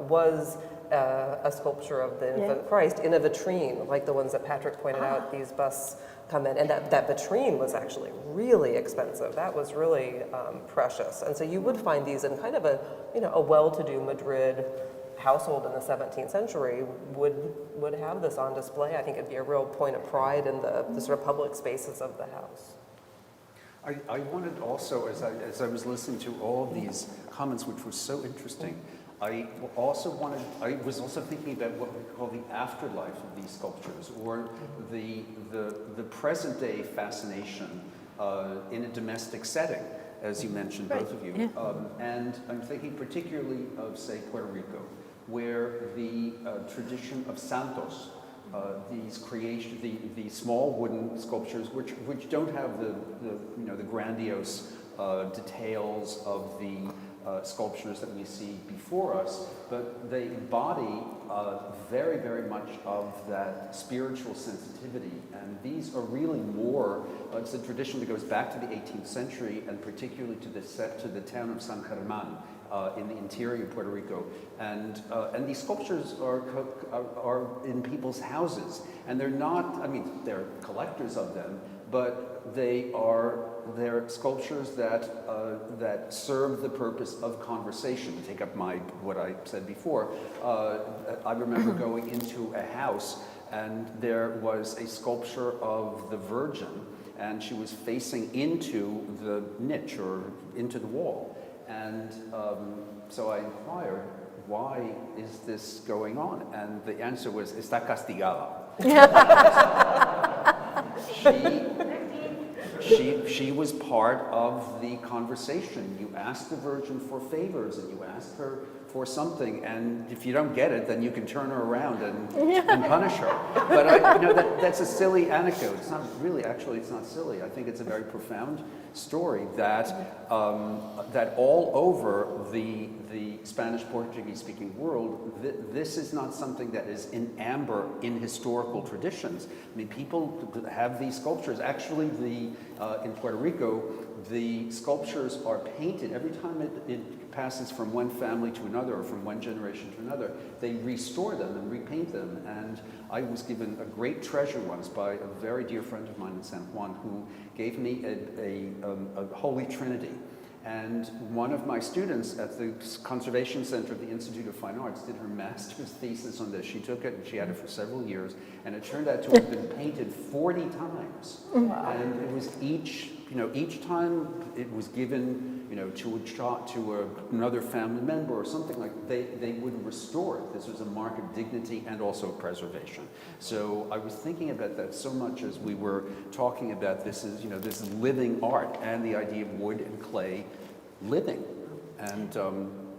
was a sculpture of the infant Christ in a vitrine, like the ones that Patrick pointed out. These busts come in, and that vitrine was actually really expensive. That was really precious. And so you would find these in kind of a well-to-do Madrid household in the 17th century would have this on display. I think it'd be a real point of pride in the sort of public spaces of the house. I wanted also, as I was listening to all of these comments, which were so interesting, I was also thinking about what we call the afterlife of these sculptures, or the present day fascination in a domestic setting, as you mentioned, both of you. Yeah. And I'm thinking particularly of, say, Puerto Rico, where the tradition of santos, these small wooden sculptures, which don't have the grandiose details of the sculptures that we see before us, but they embody very, very much of that spiritual sensitivity. And these are really more, it's a tradition that goes back to the 18th century, and particularly to the town of San Germán in the interior of Puerto Rico. And these sculptures are in people's houses, and they're not, they're collectors of them, but they're sculptures that serve the purpose of conversation. To take up what I said before, I remember going into a house, and there was a sculpture of the Virgin, and she was facing into the niche or into the wall. And so I inquired, why is this going on? And the answer was, está castigada. She was part of the conversation. You ask the Virgin for favors, and you ask her for something, and if you don't get it, then you can turn her around and punish her. But that's a silly anecdote. It's not really, actually, it's not silly. I think it's a very profound story that all over the Spanish Portuguese speaking world, this is not something that is in amber in historical traditions. People have these sculptures. Actually, in Puerto Rico, the sculptures are painted every time it passes from one family to another, or from one generation to another. They restore them and repaint them. And I was given a great treasure once by a very dear friend of mine in San Juan, who gave me a Holy Trinity. And one of my students at the Conservation Center of the Institute of Fine Arts did her master's thesis on this. She took it and she had it for several years, and it turned out to have been painted 40 times. Wow. And it was each time it was given, to another family member or something like that, they would restore it. This was a mark of dignity and also preservation. So I was thinking about that so much as we were talking about this living art, and the idea of wood and clay living. And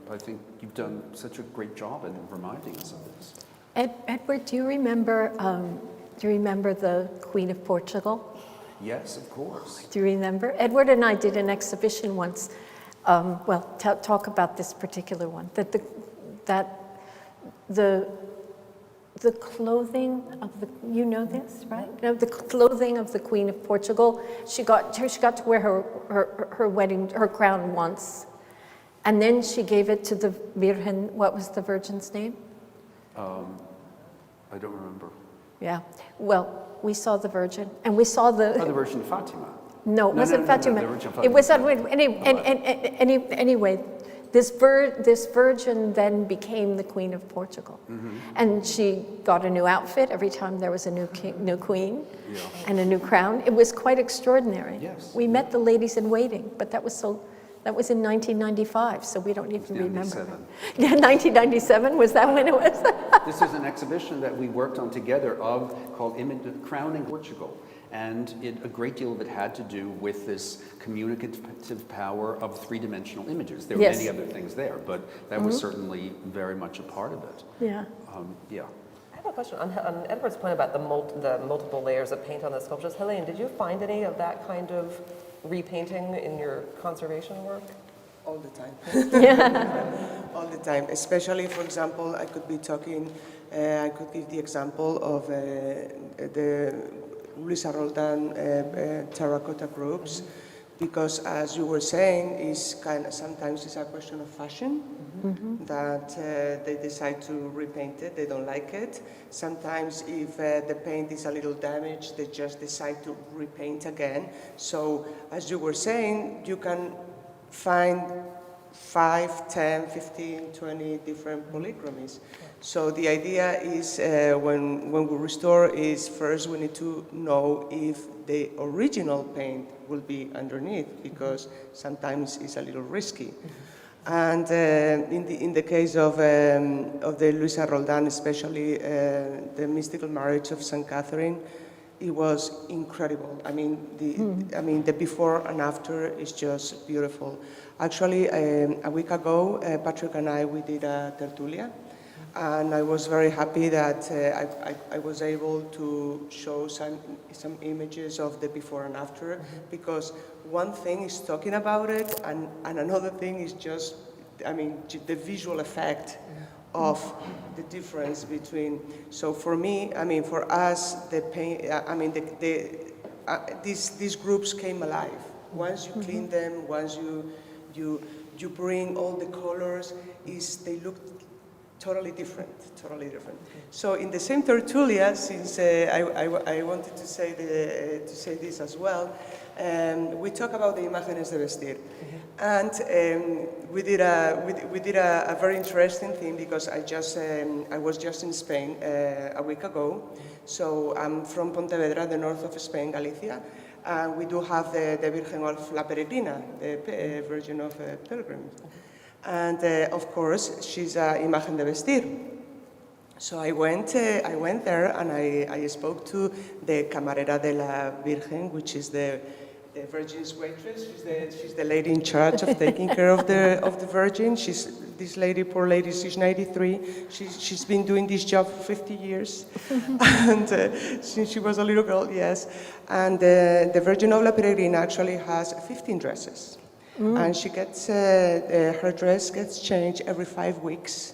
I think you've done such a great job in reminding us of this. Edward, do you remember the Queen of Portugal? Yes, of course. Do you remember? Edward and I did an exhibition once Talk about this particular one. The clothing of the, you know this, right? No, the clothing of the Queen of Portugal. She got to wear her crown once, and then she gave it to the Virgin. What was the Virgin's name? I don't remember. Yeah. Well, we saw the Virgin, and we saw the. Oh, the Virgin Fatima. No, it wasn't Fatima. The Virgin Fatima. It was anyway. This virgin then became the Queen of Portugal, and she got a new outfit every time there was a new queen, and a new crown. It was quite extraordinary. Yes. We met the ladies in waiting, but that was in 1995, so we don't even remember. 97. Yeah, 1997, was that when it was? This is an exhibition that we worked on together called Crowning Portugal. And a great deal of it had to do with this communicative power of three-dimensional images. There were many other things there, but that was certainly very much a part of it. Yeah. Yeah. I have a question on Edward's point about the multiple layers of paint on the sculptures. Hélène, did you find any of that kind of repainting in your conservation work? All the time. All the time. Especially, for example, I could give the example of the Luisa Roldan terracotta groups, because as you were saying, sometimes it's a question of fashion, that they decide to repaint it, they don't like it. Sometimes if the paint is a little damaged, they just decide to repaint again. So as you were saying, you can find 5, 10, 15, 20 different polychromies. So the idea is when we restore is first we need to know if the original paint will be underneath, because sometimes it's a little risky. And in the case of the Luisa Roldan, especially the mystical marriage of St. Catherine, it was incredible. I mean, the before and after is just beautiful. Actually, a week ago, Patrick and we did a tertulia, and I was very happy that I was able to show some images of the before and after, because one thing is talking about it, and another thing is just, the visual effect of the difference between. So for me, for us, the paint, these groups came alive. Once you clean them, once you bring all the colors, they look totally different. So in the same tertulia, since I wanted to say this as well, we talk about the imágenes de vestir, and we did a very interesting thing, because I was just in Spain a week ago. So I'm from Pontevedra, the north of Spain, Galicia. And we do have the Virgin of La Peregrina, the Virgin of Pilgrims. And of course, she's a imagen de vestir. So I went there and I spoke to the Camarera de la Virgen, which is the Virgin's waitress. She's the lady in charge of taking care of the Virgin. This lady, poor lady, she's 93. She's been doing this job for 50 years, and since she was a little girl, yes. And the Virgin of La Peregrina actually has 15 dresses, and she gets her dress gets changed every 5 weeks.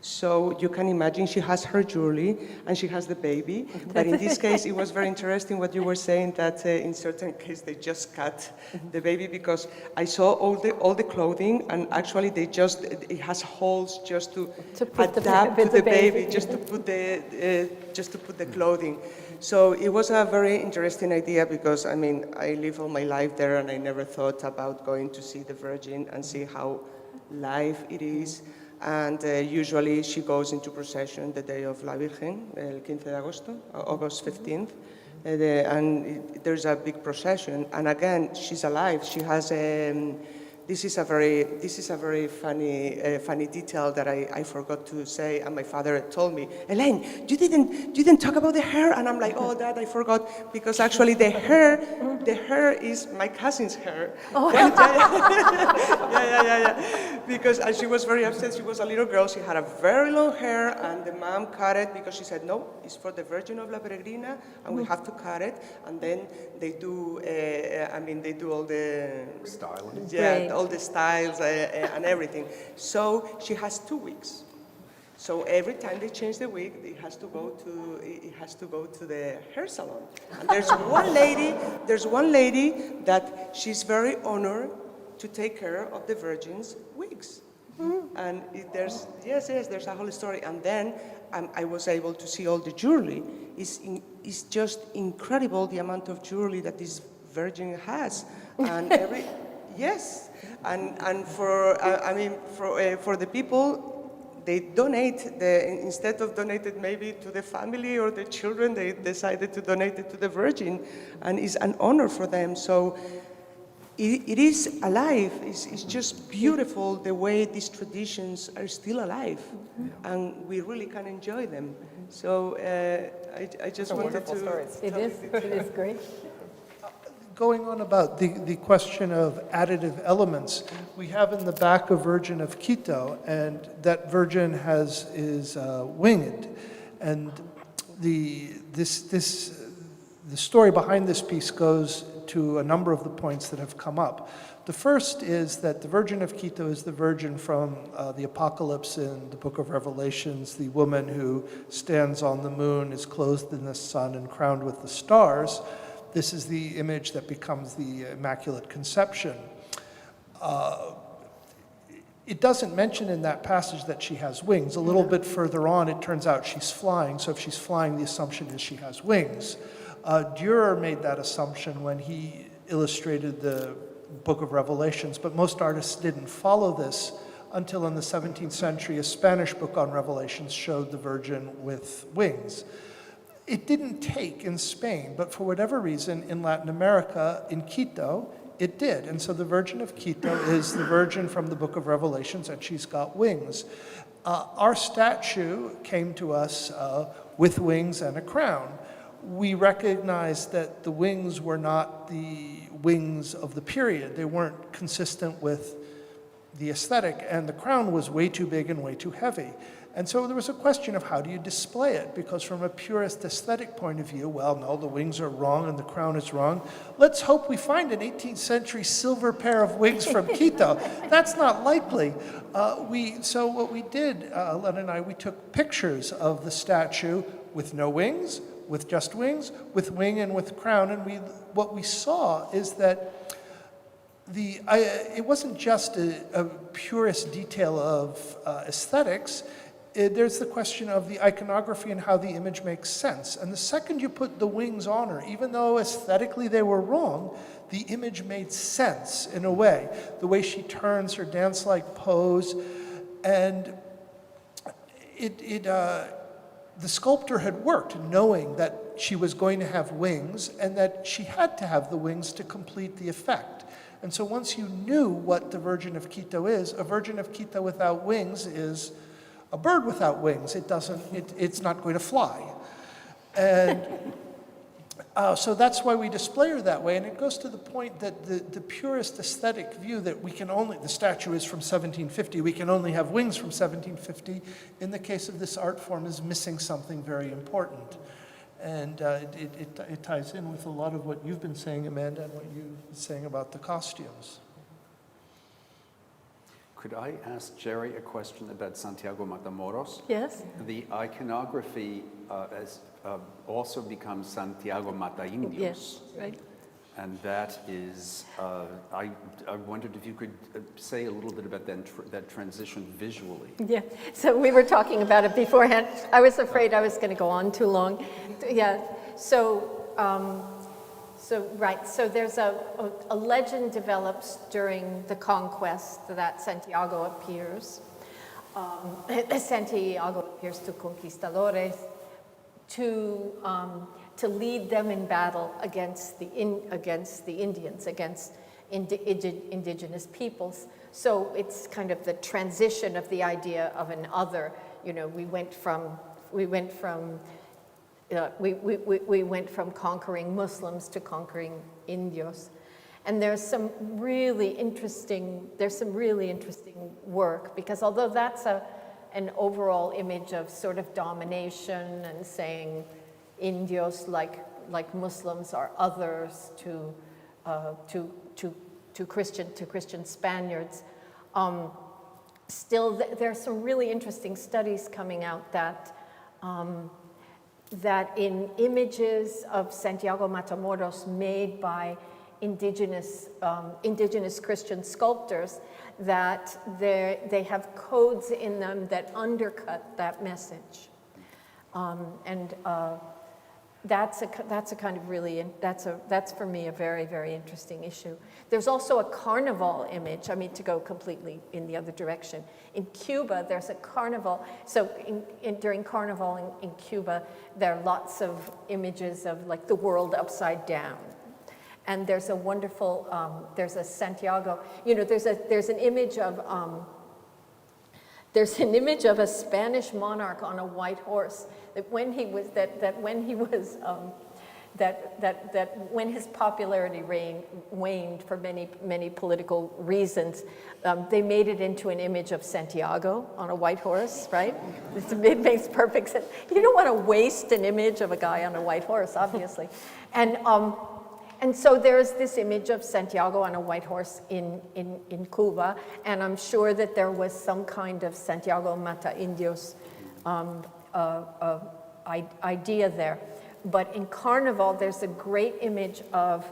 So you can imagine she has her jewelry and she has the baby. But in this case, it was very interesting what you were saying, that in certain cases they just cut the baby, because I saw all the clothing, and actually it has holes just to adapt to the baby, just to put the clothing. So it was a very interesting idea, because I live all my life there, and I never thought about going to see the Virgin and see how live it is. And usually she goes into procession the day of La Virgen, el 15 de agosto, August 15th, and there's a big procession. And again, she's alive. She has this is a very funny detail that I forgot to say, and my father told me, Hélène, you didn't talk about the hair, and I'm like, oh, Dad, I forgot, because actually the hair is my cousin's hair. Oh. Yeah. Because she was very upset. She was a little girl. She had a very long hair, and the mom cut it because she said, no, it's for the Virgin of La Peregrina, and we have to cut it. And then they do, they do all the styling. Yeah, all the styles and everything. So she has 2 weeks. So every time they change the wig, it has to go to the hair salon. And there's one lady that she's very honored to take care of the virgins' wigs. And there's a whole story. And then I was able to see all the jewelry. It's just incredible the amount of jewelry that this virgin has. And for the people, they donate, instead of donating maybe to the family or the children, they decided to donate it to the Virgin, and it's an honor for them. So it is alive. It's just beautiful the way these traditions are still alive, and we really can enjoy them. So I just wanted to... Stories. It is great. Going on about the question of additive elements, we have in the back a Virgin of Quito, and that Virgin is winged. And the story behind this piece goes to a number of the points that have come up. The first is that the Virgin of Quito is the Virgin from the Apocalypse in the Book of Revelations, the woman who stands on the moon, is clothed in the sun, and crowned with the stars. This is the image that becomes the Immaculate Conception. It doesn't mention in that passage that she has wings. A little bit further on, it turns out she's flying. So if she's flying, the assumption is she has wings. Dürer made that assumption when he illustrated the Book of Revelations, but most artists didn't follow this until in the 17th century, a Spanish book on Revelations showed the Virgin with wings. It didn't take in Spain, but for whatever reason, in Latin America, in Quito, it did. And so the Virgin of Quito is the Virgin from the Book of Revelations, and she's got wings. Our statue came to us with wings and a crown. We recognized that the wings were not the wings of the period. They weren't consistent with the aesthetic, and the crown was way too big and way too heavy. And so there was a question of how do you display it? Because from a purist aesthetic point of view, well, no, the wings are wrong and the crown is wrong. Let's hope we find an 18th century silver pair of wings from Quito. That's not likely. So what we did, Len and I, we took pictures of the statue with no wings, with just wings, with wing and with crown, and what we saw is that it wasn't just a purist detail of aesthetics. There's the question of the iconography and how the image makes sense. And the second you put the wings on her, even though aesthetically they were wrong, the image made sense in a way. The way she turns, her dance-like pose, and the sculptor had worked knowing that she was going to have wings and that she had to have the wings to complete the effect. And so once you knew what the Virgin of Quito is, a Virgin of Quito without wings is a bird without wings. It's not going to fly. And so that's why we display her that way. And it goes to the point that the purist aesthetic view that the statue is from 1750, we can only have wings from 1750, in the case of this art form is missing something very important. And it ties in with a lot of what you've been saying, Amanda, and what you've been saying about the costumes. Could I ask Jerry a question about Santiago Matamoros? Yes. The iconography also becomes Santiago Mataindios. Yes, right. And that is, I wondered if you could say a little bit about that transition visually. Yeah, so we were talking about it beforehand. I was afraid I was going to go on too long. Yeah, so there's a legend develops during the conquest that Santiago appears. Santiago appears to conquistadores to lead them in battle against the Indians, against indigenous peoples. So it's kind of the transition of the idea of an other. You know, we went from conquering Muslims to conquering Indios. And there's some really interesting work, because although that's an overall image of sort of domination and saying Indios like Muslims are others to Christian Spaniards. Still, there are some really interesting studies coming out that that in images of Santiago Matamoros made by indigenous Christian sculptors, that they have codes in them that undercut that message, that's a kind of really, that's for me a very, very interesting issue. There's also a carnival image, I mean, to go completely in the other direction. In Cuba, there's a carnival, so during carnival in Cuba, there are lots of images of like the world upside down. And there's a wonderful, there's a Santiago, you know, there's an image of a Spanish monarch on a white horse that when his popularity waned for many political reasons, they made it into an image of Santiago on a white horse, right? It makes perfect sense. You don't want to waste an image of a guy on a white horse, obviously. And so there's this image of Santiago on a white horse in Cuba, and I'm sure that there was some kind of Santiago Mata Indios idea there. But in Carnival, there's a great image of,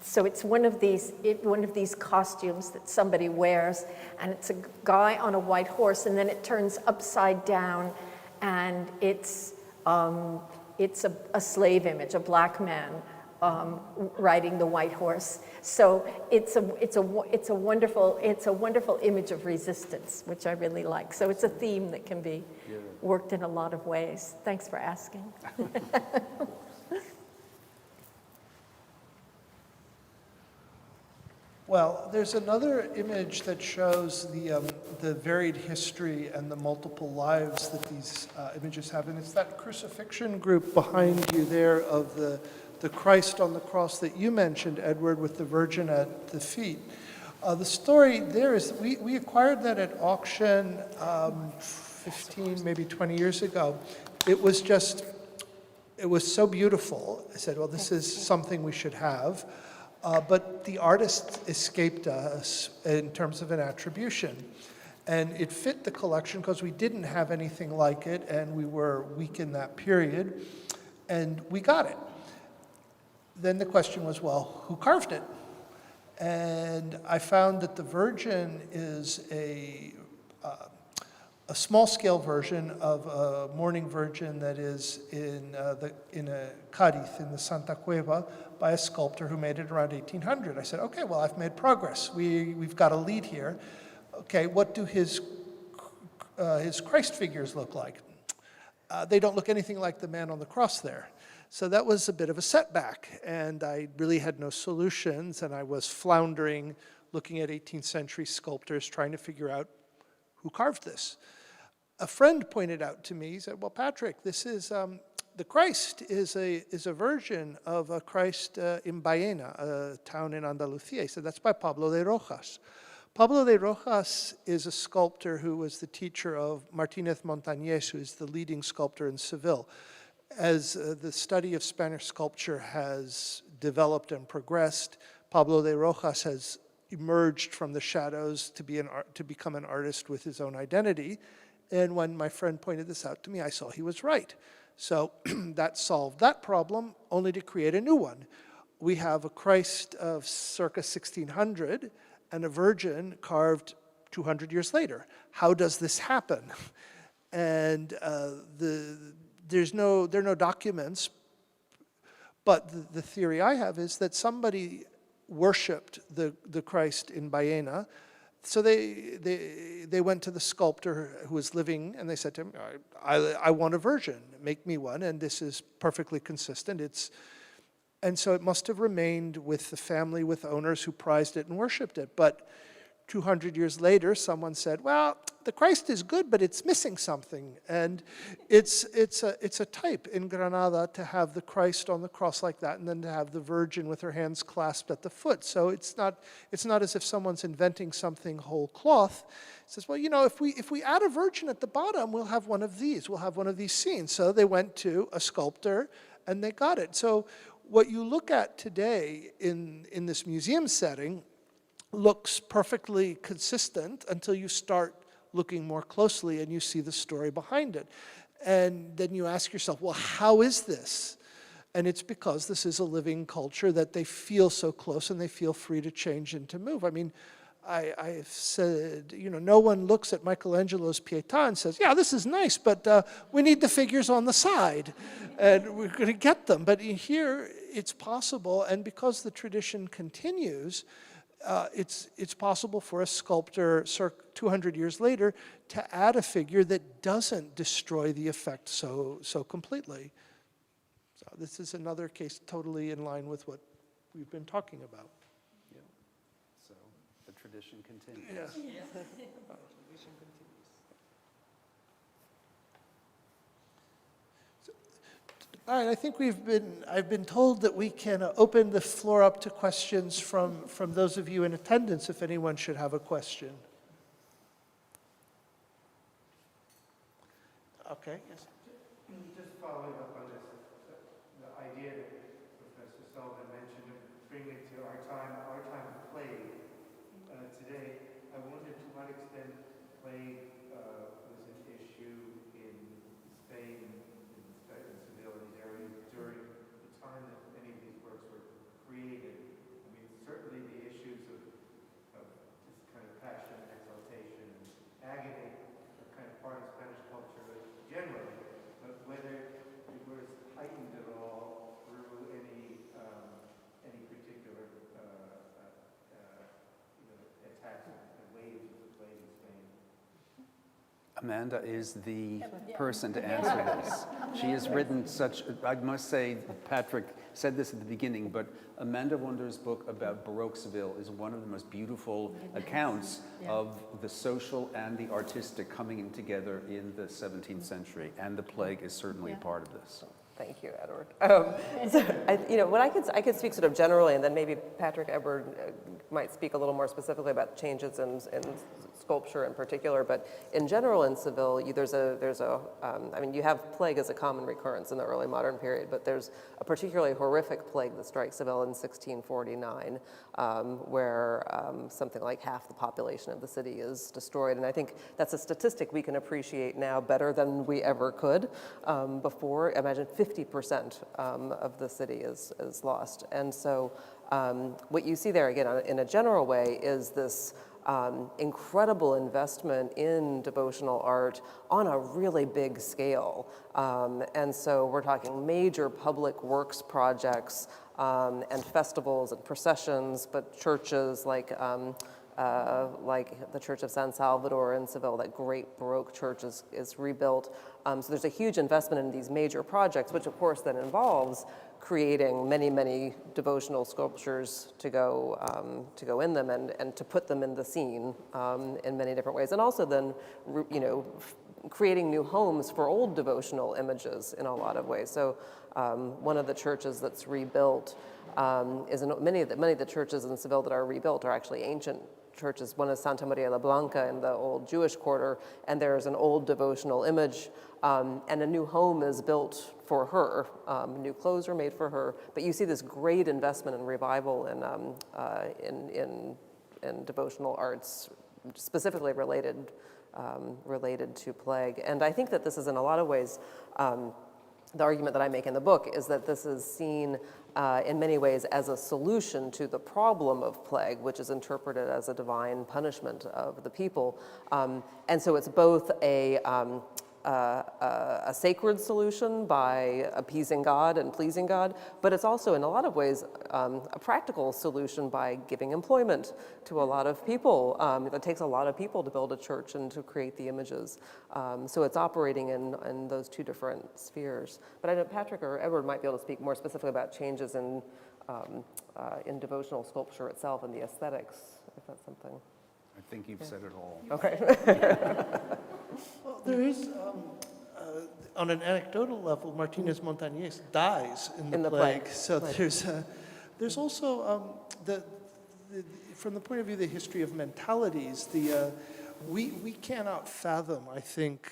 so it's one of these costumes that somebody wears, and it's a guy on a white horse, and then it turns upside down, and it's a slave image, a black man riding the white horse. So it's a wonderful image of resistance, which I really like. So it's a theme that can be worked in a lot of ways. Thanks for asking. Well, there's another image that shows the varied history and the multiple lives that these images have, and it's that crucifixion group behind you there of the Christ on the cross that you mentioned, Edward, with the Virgin at the feet. The story there is we acquired that at auction 15, maybe 20 years ago. It was so beautiful. I said, well, this is something we should have. But the artist escaped us in terms of an attribution. And it fit the collection because we didn't have anything like it, and we were weak in that period, and we got it. Then the question was, well, who carved it? And I found that the Virgin is a small-scale version of a mourning Virgin that is in Cádiz, in the Santa Cueva, by a sculptor who made it around 1800. I said, okay, well, I've made progress. We've got a lead here. Okay, what do his Christ figures look like? They don't look anything like the man on the cross there. So that was a bit of a setback, and I really had no solutions, and I was floundering, looking at 18th century sculptors, trying to figure out who carved this. A friend pointed out to me, he said, well, Patrick, this is, the Christ is a version of a Christ in Baena, a town in Andalusia. He said, that's by Pablo de Rojas. Pablo de Rojas is a sculptor who was the teacher of Martínez Montañés, who is the leading sculptor in Seville. As the study of Spanish sculpture has developed and progressed, Pablo de Rojas has emerged from the shadows to become an artist with his own identity. And when my friend pointed this out to me, I saw he was right. So that solved that problem, only to create a new one. We have a Christ of circa 1600 and a Virgin carved 200 years later. How does this happen? And there are no documents, but the theory I have is that somebody worshipped the Christ in Baena. So they went to the sculptor who was living, and they said to him, I want a Virgin, make me one, and this is perfectly consistent. And so it must have remained with the family, with owners who prized it and worshipped it. But 200 years later, someone said, well, the Christ is good, but it's missing something. And it's a type in Granada to have the Christ on the cross like that, and then to have the Virgin with her hands clasped at the foot. So it's not as if someone's inventing something whole cloth. It says, well, you know, if we add a Virgin at the bottom, we'll have one of these. We'll have one of these scenes. So they went to a sculptor, and they got it. So what you look at today in this museum setting looks perfectly consistent until you start looking more closely and you see the story behind it. And then you ask yourself, well, how is this? And it's because this is a living culture that they feel so close and they feel free to change and to move. I mean, I've said, no one looks at Michelangelo's Pietà and says, yeah, this is nice, but we need the figures on the side, and we're going to get them. But here, it's possible, and because the tradition continues, it's possible for a sculptor 200 years later to add a figure that doesn't destroy the effect so completely. So this is another case totally in line with what we've been talking about. Yeah. So the tradition continues. Yeah. All right, I think I've been told that we can open the floor up to questions from those of you in attendance, if anyone should have a question. Okay, yes. Just following up on this, the idea that Professor Sullivan mentioned of bringing it to our time of plague. Today, I wondered to what extent plague was an issue in Spain, in Seville, these areas during the time that many of these works were created. I mean, certainly the issues of this kind of passion, exaltation, and agony are kind of part of Spanish culture generally, but whether it was heightened at all through any particular attacks and waves of the plague in Spain. Amanda is the person to answer this. She has written such, I must say, Patrick said this at the beginning, but Amanda Wunder's book about Baroque Seville is one of the most beautiful accounts of the social and the artistic coming in together in the 17th century, and the plague is certainly a part of this. Thank you, Edward. What I could speak sort of generally, and then maybe Patrick Edward might speak a little more specifically about changes in sculpture in particular. But in general, in Seville, you have plague as a common recurrence in the early modern period, but there's a particularly horrific plague that strikes Seville in 1649, where something like half the population of the city is destroyed. And I think that's a statistic we can appreciate now better than we ever could before. Imagine 50% of the city is lost. And so what you see there, again, in a general way, is this incredible investment in devotional art on a really big scale. And so we're talking major public works projects and festivals and processions, but churches like the Church of San Salvador in Seville, that great Baroque church is rebuilt. So there's a huge investment in these major projects, which of course then involves creating many, many devotional sculptures to go in them and to put them in the scene in many different ways. And also then, creating new homes for old devotional images in a lot of ways. So one of the churches that's rebuilt many of the churches in Seville that are rebuilt are actually ancient churches. One is Santa Maria la Blanca in the old Jewish quarter, and there's an old devotional image, and a new home is built for her. New clothes are made for her, but you see this great investment and revival in devotional arts, specifically related to plague. And I think that this is in a lot of ways, the argument that I make in the book is that this is seen in many ways as a solution to the problem of plague, which is interpreted as a divine punishment of the people. And so it's both a sacred solution by appeasing God and pleasing God, but it's also in a lot of ways a practical solution by giving employment to a lot of people. It takes a lot of people to build a church and to create the images. So it's operating in those two different spheres. But I know Patrick or Edward might be able to speak more specifically about changes in devotional sculpture itself and the aesthetics, if that's something. I think you've said it all. Okay. Well, there is, on an anecdotal level, Martinez Montañez dies in the plague. So right. There's also from the point of view of the history of mentalities, we cannot fathom, I think,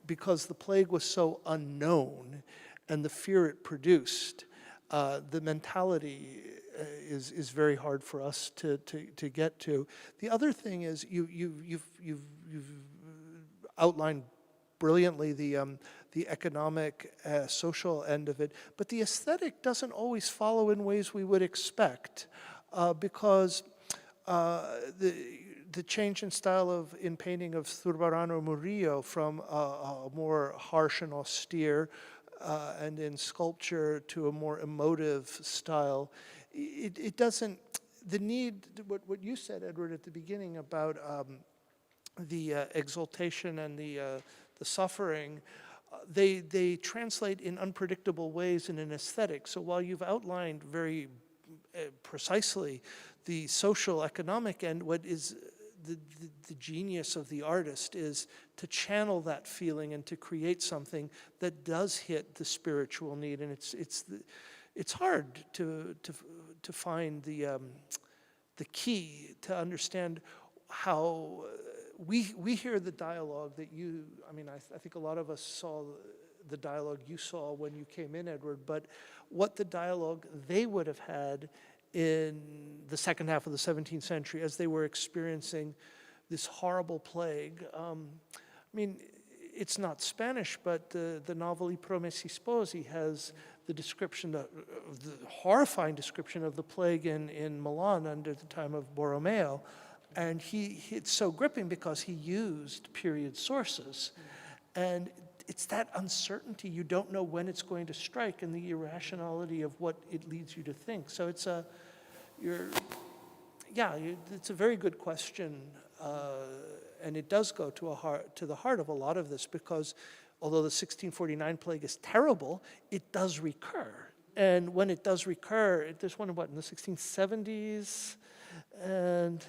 because the plague was so unknown and the fear it produced, the mentality is very hard for us to get to. The other thing is you've outlined brilliantly the economic, social end of it, but the aesthetic doesn't always follow in ways we would expect, because the change in style in painting of Zurbarán Murillo from a more harsh and austere, and in sculpture to a more emotive style, it doesn't, the need, what you said, Edward, at the beginning about the exaltation and the suffering, they translate in unpredictable ways in an aesthetic. So while you've outlined very precisely the social, economic end, what is the genius of the artist is to channel that feeling and to create something that does hit the spiritual need. And it's hard to find the key to understand how we hear the dialogue that you, I mean, I think a lot of us saw the dialogue you saw when you came in, Edward, but what the dialogue they would have had in the second half of the 17th century as they were experiencing this horrible plague. I mean, it's not Spanish, but the novel I Promessi Sposi has the description, the horrifying description of the plague in Milan under the time of Borromeo. And it's so gripping because he used period sources. And it's that uncertainty, you don't know when it's going to strike, and the irrationality of what it leads you to think. So it's it's a very good question, and it does go to the heart of a lot of this, because although the 1649 plague is terrible, it does recur. And when it does recur, there's one in the 1670s, and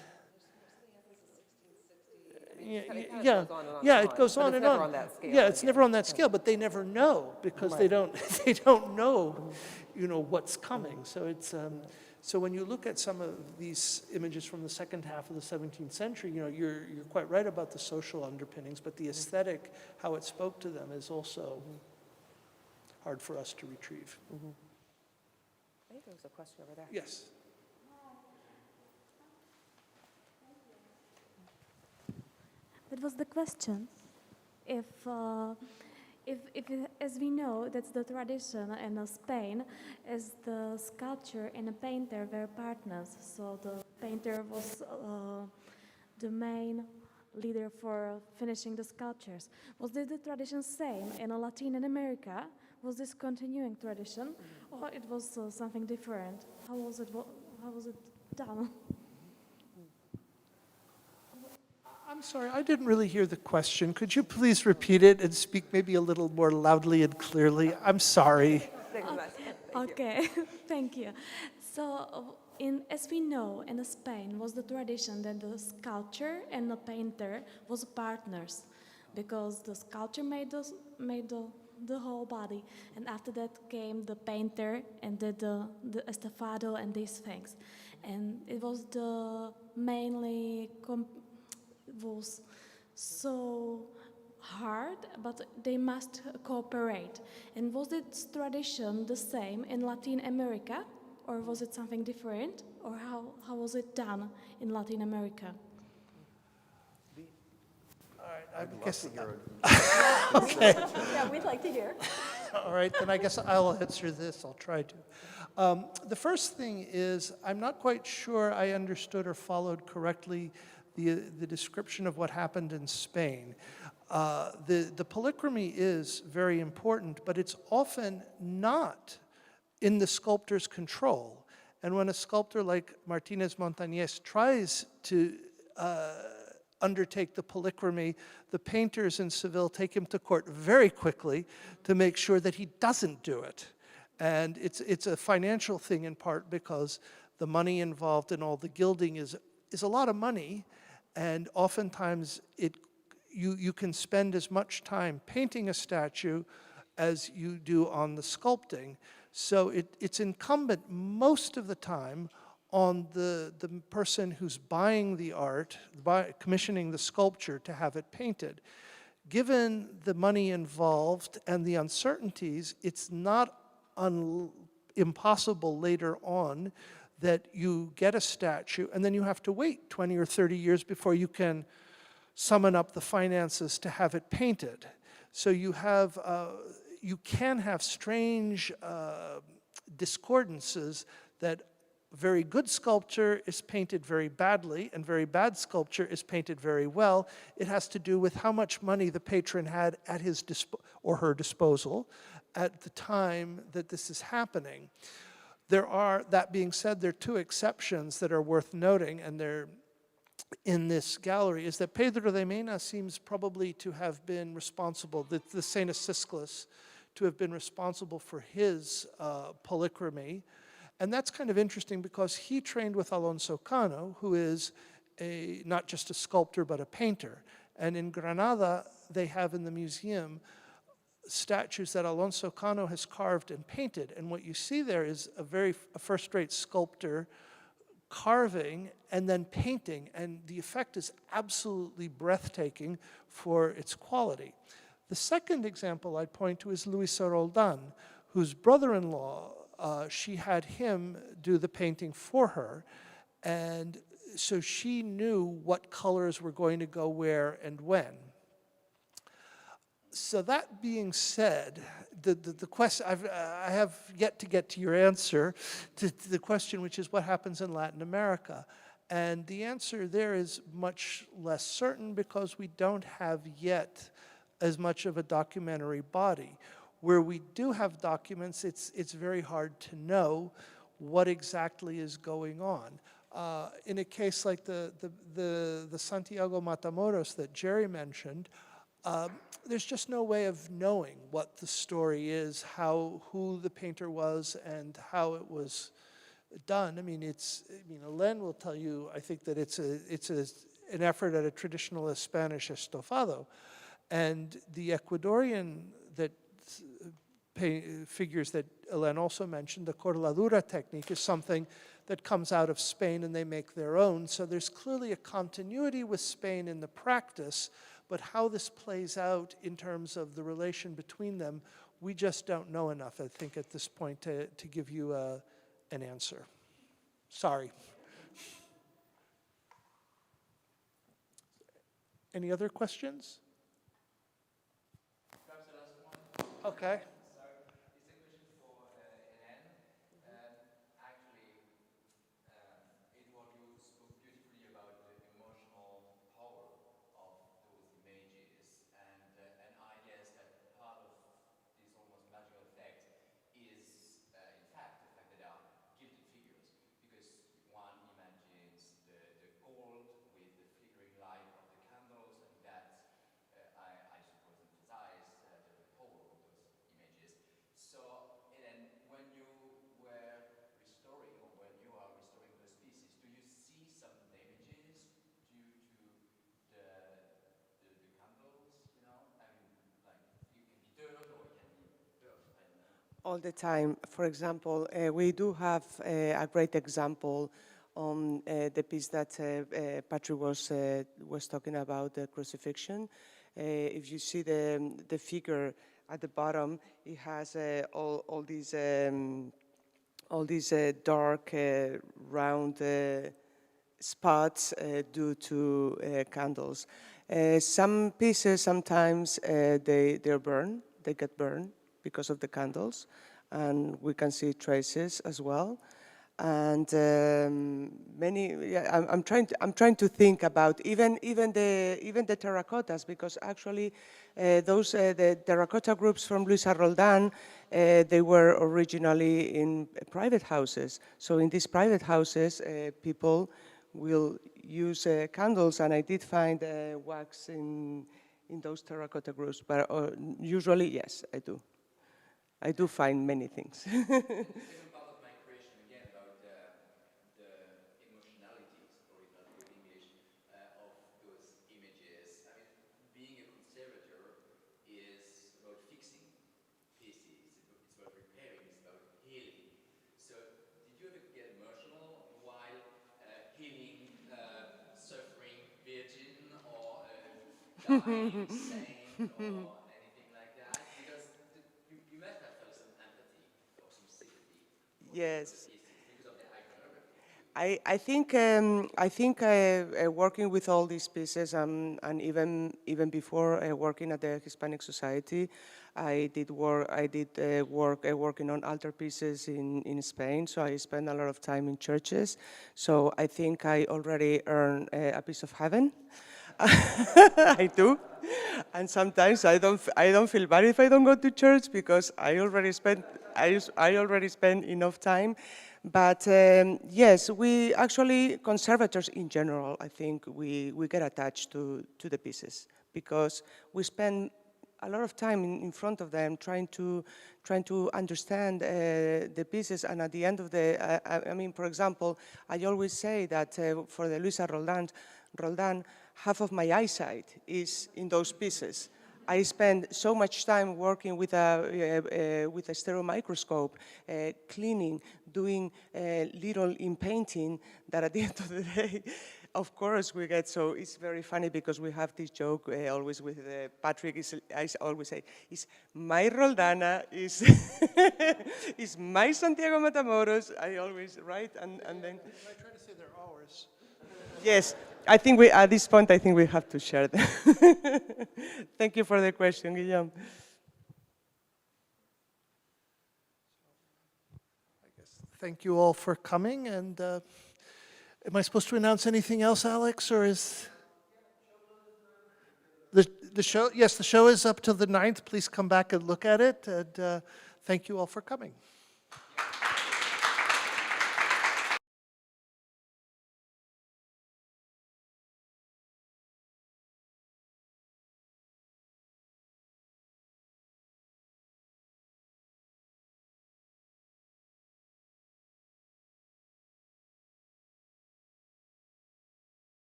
it goes on and on. Yeah, it's never on that scale, but they never know, because they don't know, what's coming. So it's so when you look at some of these images from the second half of the 17th century, you're quite right about the social underpinnings, but the aesthetic, how it spoke to them, is also hard for us to retrieve. I think there was a question over there. Yes. That was the question. If as we know, that's the tradition in Spain, is the sculptor and the painter were partners. So the painter was the main leader for finishing the sculptures. Was this the tradition same in Latin America? Was this continuing tradition, or it was something different? How was it done? I'm sorry, I didn't really hear the question. Could you please repeat it and speak maybe a little more loudly and clearly? I'm sorry. Okay, thank you. So, as we know, in Spain was the tradition that the sculptor and the painter was partners, because the sculptor made the whole body, and after that came the painter and did the estofado and these things, and it was mainly was so hard, but they must cooperate. And was this tradition the same in Latin America, or was it something different, or how was it done in Latin America? All right, I guess. Okay. Yeah, we'd like to hear. All right, then I guess I'll answer this. I'll try to. The first thing is, I'm not quite sure I understood or followed correctly the description of what happened in Spain. The polychromy is very important, but it's often not in the sculptor's control. And when a sculptor like Martínez Montañez tries to undertake the polychromy, the painters in Seville take him to court very quickly to make sure that he doesn't do it. And it's a financial thing in part, because the money involved in all the gilding is a lot of money. And oftentimes you can spend as much time painting a statue as you do on the sculpting. So it's incumbent most of the time on the person who's buying the art, commissioning the sculpture, to have it painted. Given the money involved and the uncertainties, it's not impossible later on that you get a statue and then you have to wait 20 or 30 years before you can summon up the finances to have it painted. So you can have strange discordances that very good sculpture is painted very badly and very bad sculpture is painted very well. It has to do with how much money the patron had at his or her disposal at the time that this is happening. That being said, there are two exceptions that are worth noting, and they're in this gallery, is that Pedro de Mena seems probably to have been responsible, the Saint Asisclus, to have been responsible for his polychromy. And that's kind of interesting because he trained with Alonso Cano, who is not just a sculptor but a painter. And in Granada, they have in the museum statues that Alonso Cano has carved and painted. And what you see there is a first-rate sculptor carving and then painting. And the effect is absolutely breathtaking for its quality. The second example I'd point to is Luisa Roldan, whose brother-in-law, she had him do the painting for her. And so she knew what colors were going to go where and when. So that being said, the question, I have yet to get to your answer to the question, which is what happens in Latin America. And the answer there is much less certain because we don't have yet as much of a documentary body. Where we do have documents, it's very hard to know what exactly is going on. In a case like the Santiago Matamoros that Jerry mentioned, there's just no way of knowing what the story is, who the painter was, and how it was done. I mean, Hélène will tell you, I think that it's an effort at a traditional Spanish estofado, and the Ecuadorian figures that Hélène also mentioned, the corladura technique, is something that comes out of Spain and they make their own. So there's clearly a continuity with Spain in the practice, but how this plays out in terms of the relation between them, we just don't know enough, I think, at this point to give you an answer. Sorry. Any other questions? Perhaps the last one. Okay. All the time. For example, we do have a great example on the piece that Patrick was talking about, the crucifixion. If you see the figure at the bottom, it has all these dark round spots due to candles. Some pieces sometimes they get burned because of the candles, and we can see traces as well. And I'm trying to think about even the terracottas, because actually the terracotta groups from Luisa Roldan, they were originally in private houses. So in these private houses, people will use candles, and I did find wax in those terracotta groups, but usually, yes, I do. I do find many things. Second part of my question, again, about the emotionalities, or if not good English, of those images. I mean, being a conservator is about fixing pieces, it's about repairing, it's about healing. So, did you ever get emotional while healing suffering virgin or dying saint or anything like that? Because you must have felt some empathy or some sympathy for Yes. the pieces because of the iconography. I think working with all these pieces and even before working at the Hispanic Society, I did work working on altar pieces in Spain. So I spent a lot of time in churches. So I think I already earned a piece of heaven. I do, and sometimes I don't feel bad if I don't go to church because I already spent enough time. But yes, we actually, conservators in general, I think we get attached to the pieces because we spend a lot of time in front of them trying to understand the pieces, and at the end of the, I mean, for example, I always say that for the Luisa Roldan, half of my eyesight is in those pieces. I spend so much time working with a stereo microscope, cleaning, doing little in painting, that at the end of the day, of course we get, so it's very funny because we have this joke always with Patrick, I always say, is my Roldana, is is my Santiago Matamoros, I always write, and then... I try to say they're ours. Yes, I think at this point, I think we have to share them. Thank you for the question, Guillaume. Thank you all for coming, and am I supposed to announce anything else, Alex, or is... The show, yes, the show is up till the 9th. Please come back and look at it, and thank you all for coming.